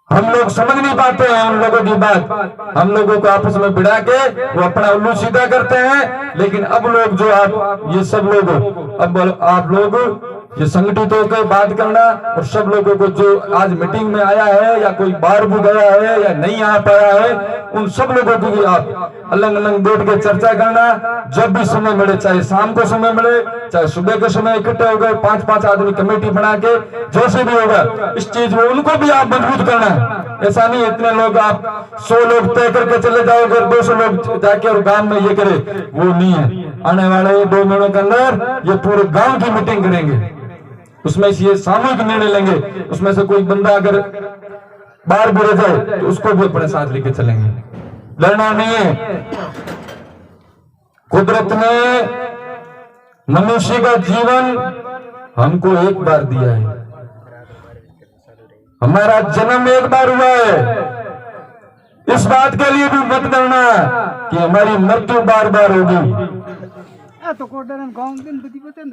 हम लोग समझ नहीं पाते हैं उन लोगों की बात, हम लोगों को आपस में भिड़ा के वो अपना उल्लू सीधा करते हैं। लेकिन अब लोग जो आप ये सब लोग, अब आप लोग ये संगठित होकर बात करना, और सब लोगों को जो आज मीटिंग में आया है या कोई बाहर भी गया है या नहीं आ पाया है, उन सब लोगों को भी आप अलग अलग बैठ के चर्चा करना, जब भी समय मिले, चाहे शाम को समय मिले, चाहे सुबह के समय इकट्ठे हो गए 5-5 आदमी कमेटी बना के, जैसे भी होगा इस चीज में उनको भी आप मजबूत करना है। ऐसा नहीं इतने लोग आप 100 लोग तय करके चले जाओगे, 200 लोग जाके और गांव में ये करे, वो नहीं है। आने वाले 2 महीनों के अंदर ये पूरे गांव की मीटिंग करेंगे, उसमें से ये सामूहिक निर्णय लेंगे, उसमें से कोई बंदा अगर बाहर भी रह जाए तो उसको भी अपने साथ लेके चलेंगे। लड़ना नहीं है। कुदरत ने मनुष्य का जीवन हमको एक बार दिया है, हमारा जन्म एक बार हुआ है। इस बात के लिए भी मत करना कि हमारी मृत्यु बार बार होगी,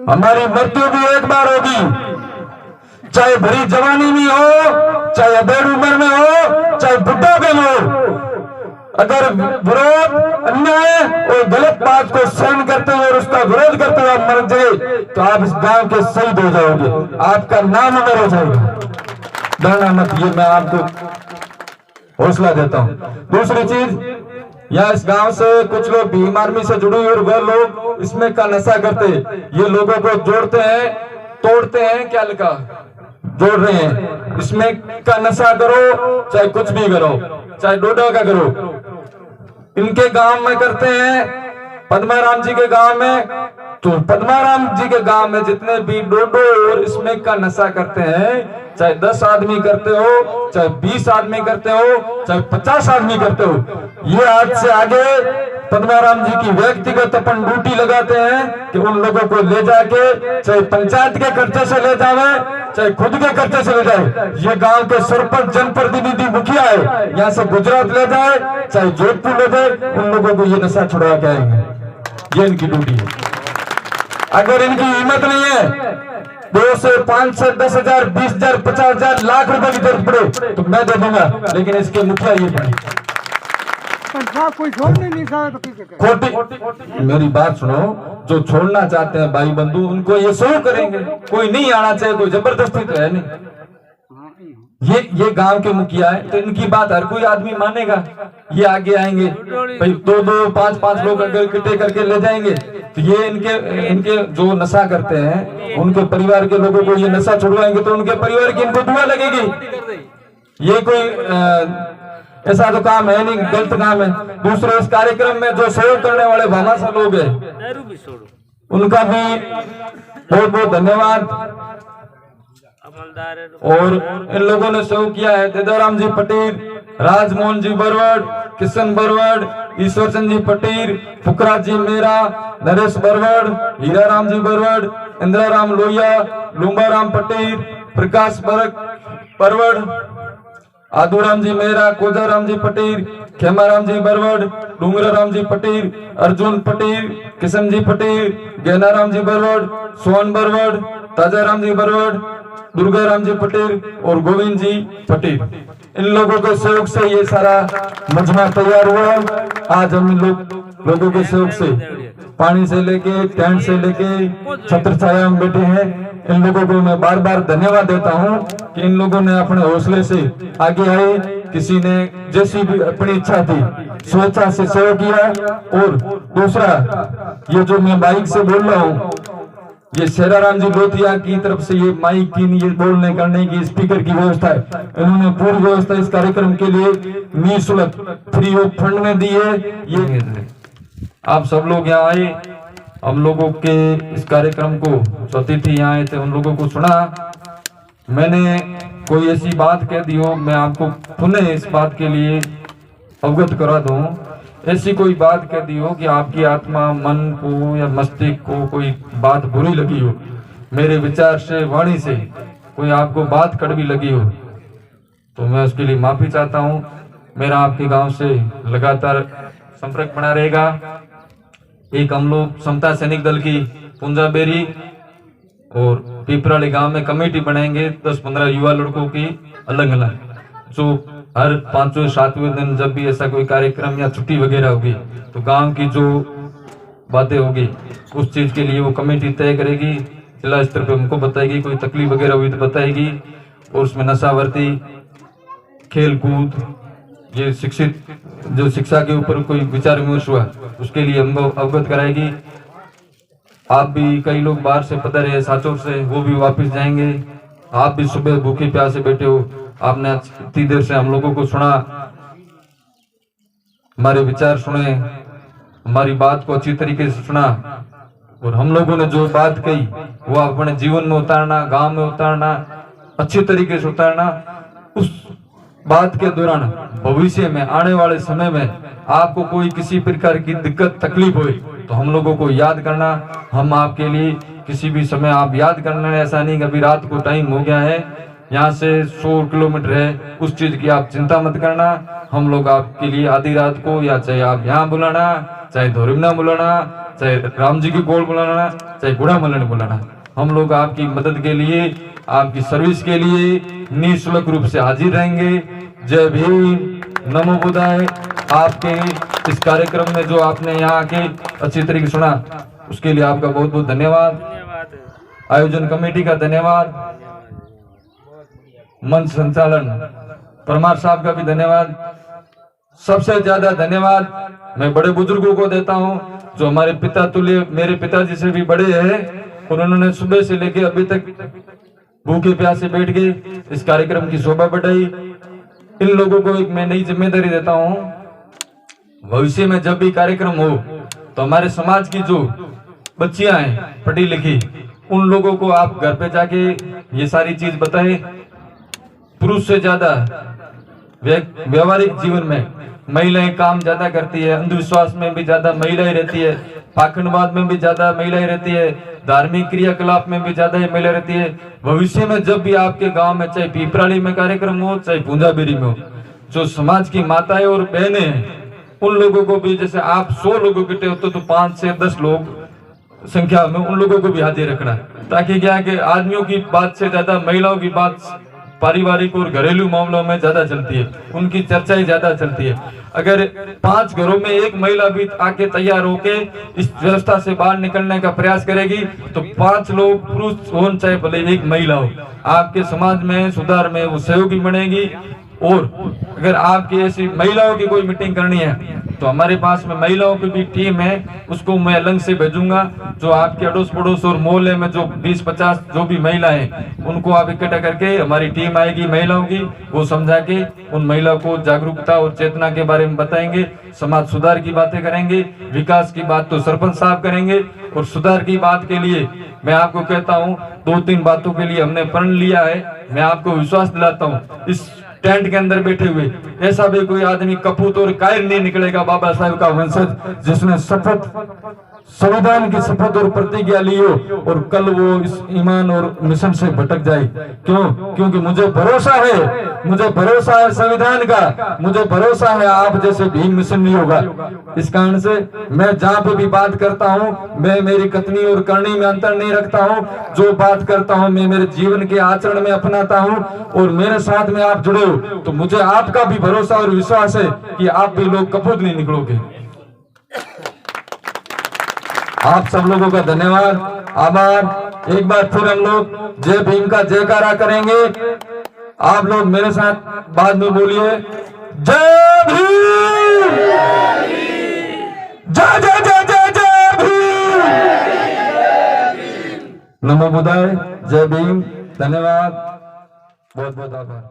हमारी मृत्यु भी एक बार होगी, चाहे भरी जवानी में हो, चाहे अधेड़ उम्र में हो, चाहे बुढ़ापे में हो। अगर विरोध, अन्याय और गलत बात को सहन करते हुए और उसका विरोध करते हुए आप मर जाए तो आप इस गांव के शहीद हो जाओगे, आपका नाम अमर हो जाएगा। डरना मत, ये मैं आपको हौसला देता हूं। दूसरी चीज, यहाँ इस गांव से कुछ लोग भीम आर्मी से जुड़े और वह लोग इसमें का नशा करते, ये लोगों को जोड़ते हैं, तोड़ते हैं, क्या लिखा, जोड़ रहे हैं। इसमें का नशा करो, चाहे कुछ भी करो, चाहे डोडा का करो, इनके गांव में करते हैं, पद्माराम जी के गांव में, तो पद्माराम जी के गांव में जितने भी डोडो और इसमें का नशा करते हैं, चाहे 10 आदमी करते हो, चाहे 20 आदमी करते हो, चाहे 50 आदमी करते हो, ये आज से आगे पद्माराम जी की व्यक्तिगत अपन ड्यूटी लगाते हैं कि उन लोगों को ले जाके, चाहे पंचायत के खर्चे से ले जावे, चाहे खुद के खर्चे से ले जाए, ये गांव के सरपंच, जनप्रतिनिधि, मुखिया है, यहाँ से गुजरात ले जाए, चाहे जोधपुर ले जाए, उन लोगों को ये नशा छुड़वा के आएंगे। ये इनकी ड्यूटी है। अगर इनकी हिम्मत नहीं है 2 से 5 से 10,000, 20,000, 50,000, लाख रुपए की जरूरत पड़े तो मैं दे दूंगा, लेकिन इसके मुखिया ये बने। कोई छोड़ने नहीं चाहे तो खोटी, मेरी बात सुनो, जो छोड़ना चाहते हैं भाई बंधु, उनको ये शो करेंगे, कोई नहीं आना चाहिए, कोई जबरदस्ती तो है नहीं। ये गांव के मुखिया है तो इनकी बात हर कोई आदमी मानेगा, ये आगे आएंगे भाई, 2-2, 5-5 लोग अगर इकट्ठे करके ले जाएंगे तो ये इनके जो नशा करते हैं उनके परिवार के लोगों को ये नशा छुड़वाएंगे तो उनके परिवार की इनको दुआ लगेगी। ये कोई ऐसा तो काम है नहीं, गलत काम है। दूसरे इस कार्यक्रम में जो सहयोग करने वाले भामाशा लोग हैं उनका भी बहुत बहुत धन्यवाद। और इन लोगों ने सहयोग किया है देदाराम जी पटेल, राजमोहन जी बरवड़, किशन बरवड़, ईश्वर चंद जी पटेल, फुकराज जी मेरा, नरेश बरवड़, हीराराम जी बरवड़, इंदिराराम लोहिया, लुम्बाराम पटेल, प्रकाश बरवड़, आदूराम जी मेहरा, कोजाराम जी पटेल, खेमाराम जी बरवड़, डूंगराराम जी पटेल, अर्जुन पटेल, किशन जी पटेल, गैनाराम जी बरवड़, सोहन बरवड़, ताजाराम जी बरवड़, दुर्गाराम जी पटेल और गोविंद जी पटेल। इन लोगों के सहयोग से ये सारा मजमा तैयार हुआ। आज हम लोगों के सहयोग से पानी से लेके, टेंट से लेके, छत्र छाया में बैठे हैं। इन लोगों को मैं बार बार धन्यवाद देता हूं कि इन लोगों ने अपने हौसले से आगे आए, किसी ने जैसी भी अपनी इच्छा थी स्वेच्छा से सहयोग किया। और दूसरा, ये जो मैं माइक से बोल रहा हूँ, ये शेराराम जी लोथिया की तरफ से ये माइक की, ये बोलने करने की, स्पीकर की व्यवस्था है, इन्होंने पूरी व्यवस्था इस कार्यक्रम के लिए निःशुल्क फ्री ऑफ फंड में दी है। ये आप सब लोग यहाँ आए, हम लोगों के इस कार्यक्रम को स्वतिथि यहाँ आए थे, उन लोगों को सुना, मैंने कोई ऐसी बात कह दी हो, मैं आपको पुनः इस बात के लिए अवगत करा दूं, ऐसी कोई बात कह दी हो कि आपकी आत्मा, मन को या मस्तिष्क को कोई बात बुरी लगी हो, मेरे विचार से, वाणी से कोई आपको बात कड़वी लगी हो, तो मैं उसके लिए माफी चाहता हूं। मेरा आपके गांव से लगातार संपर्क बना रहेगा। एक हम लोग समता सैनिक दल की पुंजाबेरी और पिपराली गांव में कमेटी बनाएंगे, 10-15 युवा लड़कों की अलग अलग, जो हर 5वें-7वें दिन जब भी ऐसा कोई कार्यक्रम या छुट्टी वगैरह होगी तो गांव की जो बातें होगी उस चीज के लिए वो कमेटी तय करेगी, जिला स्तर पे हमको बताएगी, कोई तकलीफ वगैरह हुई तो बताएगी, और उसमें नशावर्ती, खेल कूद, ये शिक्षित जो शिक्षा के ऊपर कोई विचार विमर्श हुआ उसके लिए हमको अवगत कराएगी। आप भी, कई लोग बाहर से पधारे हैं साचौर से, वो भी वापस जाएंगे। आप भी सुबह भूखे प्यासे बैठे हो, आपने इतनी देर से हम लोगों को सुना, हमारे विचार सुने, हमारी बात को अच्छी तरीके से सुना, और हम लोगों ने जो बात कही वो अपने जीवन में उतारना, गांव में उतारना, अच्छी तरीके से उतारना। उस बात के दौरान भविष्य में, आने वाले समय में आपको कोई किसी प्रकार की दिक्कत तकलीफ हुई तो हम लोगों को याद करना। हम आपके लिए किसी भी समय आप याद करना, ऐसा नहीं कि अभी रात को टाइम हो गया है, यहाँ से 100 किलोमीटर है, उस चीज की आप चिंता मत करना। हम लोग आपके लिए आधी रात को, या चाहे आप यहाँ बुलाना, चाहे धोरिमना बुलाना, चाहे राम जी की गोल बुलाना, चाहे गुड़ा मलन बुलाना, हम लोग आपकी मदद के लिए, आपकी सर्विस के लिए निःशुल्क रूप से हाजिर रहेंगे। जय भीम, नमो बुद्धाय। आपके इस कार्यक्रम में जो आपने यहाँ आके अच्छी तरीके से सुना उसके लिए आपका बहुत बहुत धन्यवाद। आयोजन कमेटी का धन्यवाद, मंच संचालन परमार साहब का भी धन्यवाद। सबसे ज्यादा धन्यवाद मैं बड़े बुजुर्गों को देता हूं जो हमारे पिता तुल्य, मेरे पिताजी से भी बड़े हैं, और उन्होंने सुबह से लेकर अभी तक भूखे प्यासे बैठ के इस कार्यक्रम की शोभा बढ़ाई। इन लोगों को एक मैं नई जिम्मेदारी देता हूं, भविष्य में जब भी कार्यक्रम हो तो हमारे समाज की जो बच्चियां हैं पढ़ी लिखी, उन लोगों को आप घर पे जाके ये सारी चीज बताएं। पुरुष से ज्यादा व्यवहारिक जीवन में महिलाएं काम ज्यादा करती है, अंधविश्वास में भी ज्यादा महिलाएं रहती है, पाखंडवाद में भी ज्यादा महिलाएं रहती है, धार्मिक क्रियाकलाप में भी ज्यादा महिला रहती है। भविष्य में जब भी आपके गांव में, चाहे पिपराली में कार्यक्रम हो, चाहे पुंजाबेरी में हो, जो समाज की माताएं और बहनें हैं उन लोगों को भी, जैसे आप 100 लोग इकट्ठे होते तो 5 से 10 लोग संख्या में उन लोगों को भी हाजिर रखना, ताकि क्या है कि आदमियों की बात से ज्यादा महिलाओं की बात पारिवारिक और घरेलू मामलों में ज्यादा चलती है, उनकी चर्चाएं ज्यादा चलती है। अगर 5 घरों में एक महिला भी आके तैयार होके इस व्यवस्था से बाहर निकलने का प्रयास करेगी तो 5 लोग पुरुष हो चाहे भले एक महिला हो, आपके समाज में सुधार में वो सहयोगी बनेगी। और अगर आपकी ऐसी महिलाओं की कोई मीटिंग करनी है तो हमारे पास में महिलाओं की भी टीम है, उसको मैं अलग से भेजूंगा। जो आपके अड़ोस पड़ोस और मोहल्ले में जो 20-50 जो भी महिलाएं उनको आप इकट्ठा करके, हमारी टीम आएगी महिलाओं की, वो समझा के उन महिलाओं को जागरूकता और चेतना के बारे में बताएंगे। समाज सुधार की बातें करेंगे, विकास की बात तो सरपंच साहब करेंगे, और सुधार की बात के लिए मैं आपको कहता हूँ 2-3 बातों के लिए हमने प्रण लिया है। मैं आपको विश्वास दिलाता हूँ इस टेंट के अंदर बैठे हुए ऐसा भी कोई आदमी कपूत और कायर नहीं निकलेगा बाबा साहब का वंशज, जिसने शपथ, संविधान की शपथ और प्रतिज्ञा ली हो और कल वो इस ईमान और मिशन से भटक जाए। क्यों? क्योंकि मुझे भरोसा है संविधान का, मुझे भरोसा है आप जैसे भीम मिशन नहीं होगा। इस कारण से मैं जहाँ पे भी बात करता हूँ, मैं मेरी कथनी और करनी में अंतर नहीं रखता हूँ। जो बात करता हूँ मैं मेरे जीवन के आचरण में अपनाता हूँ, और मेरे साथ में आप जुड़े हो तो मुझे आपका भी भरोसा और विश्वास है कि आप भी लोग कपूत नहीं निकलोगे। आप सब लोगों का धन्यवाद, आभार। एक बार फिर हम लोग जय भीम का जयकारा करेंगे। आप लोग मेरे साथ बाद में बोलिए, जय भीम, जय जय जय जय जय भीम, नमो बुद्धाय, जय भीम। धन्यवाद, बहुत बहुत आभार।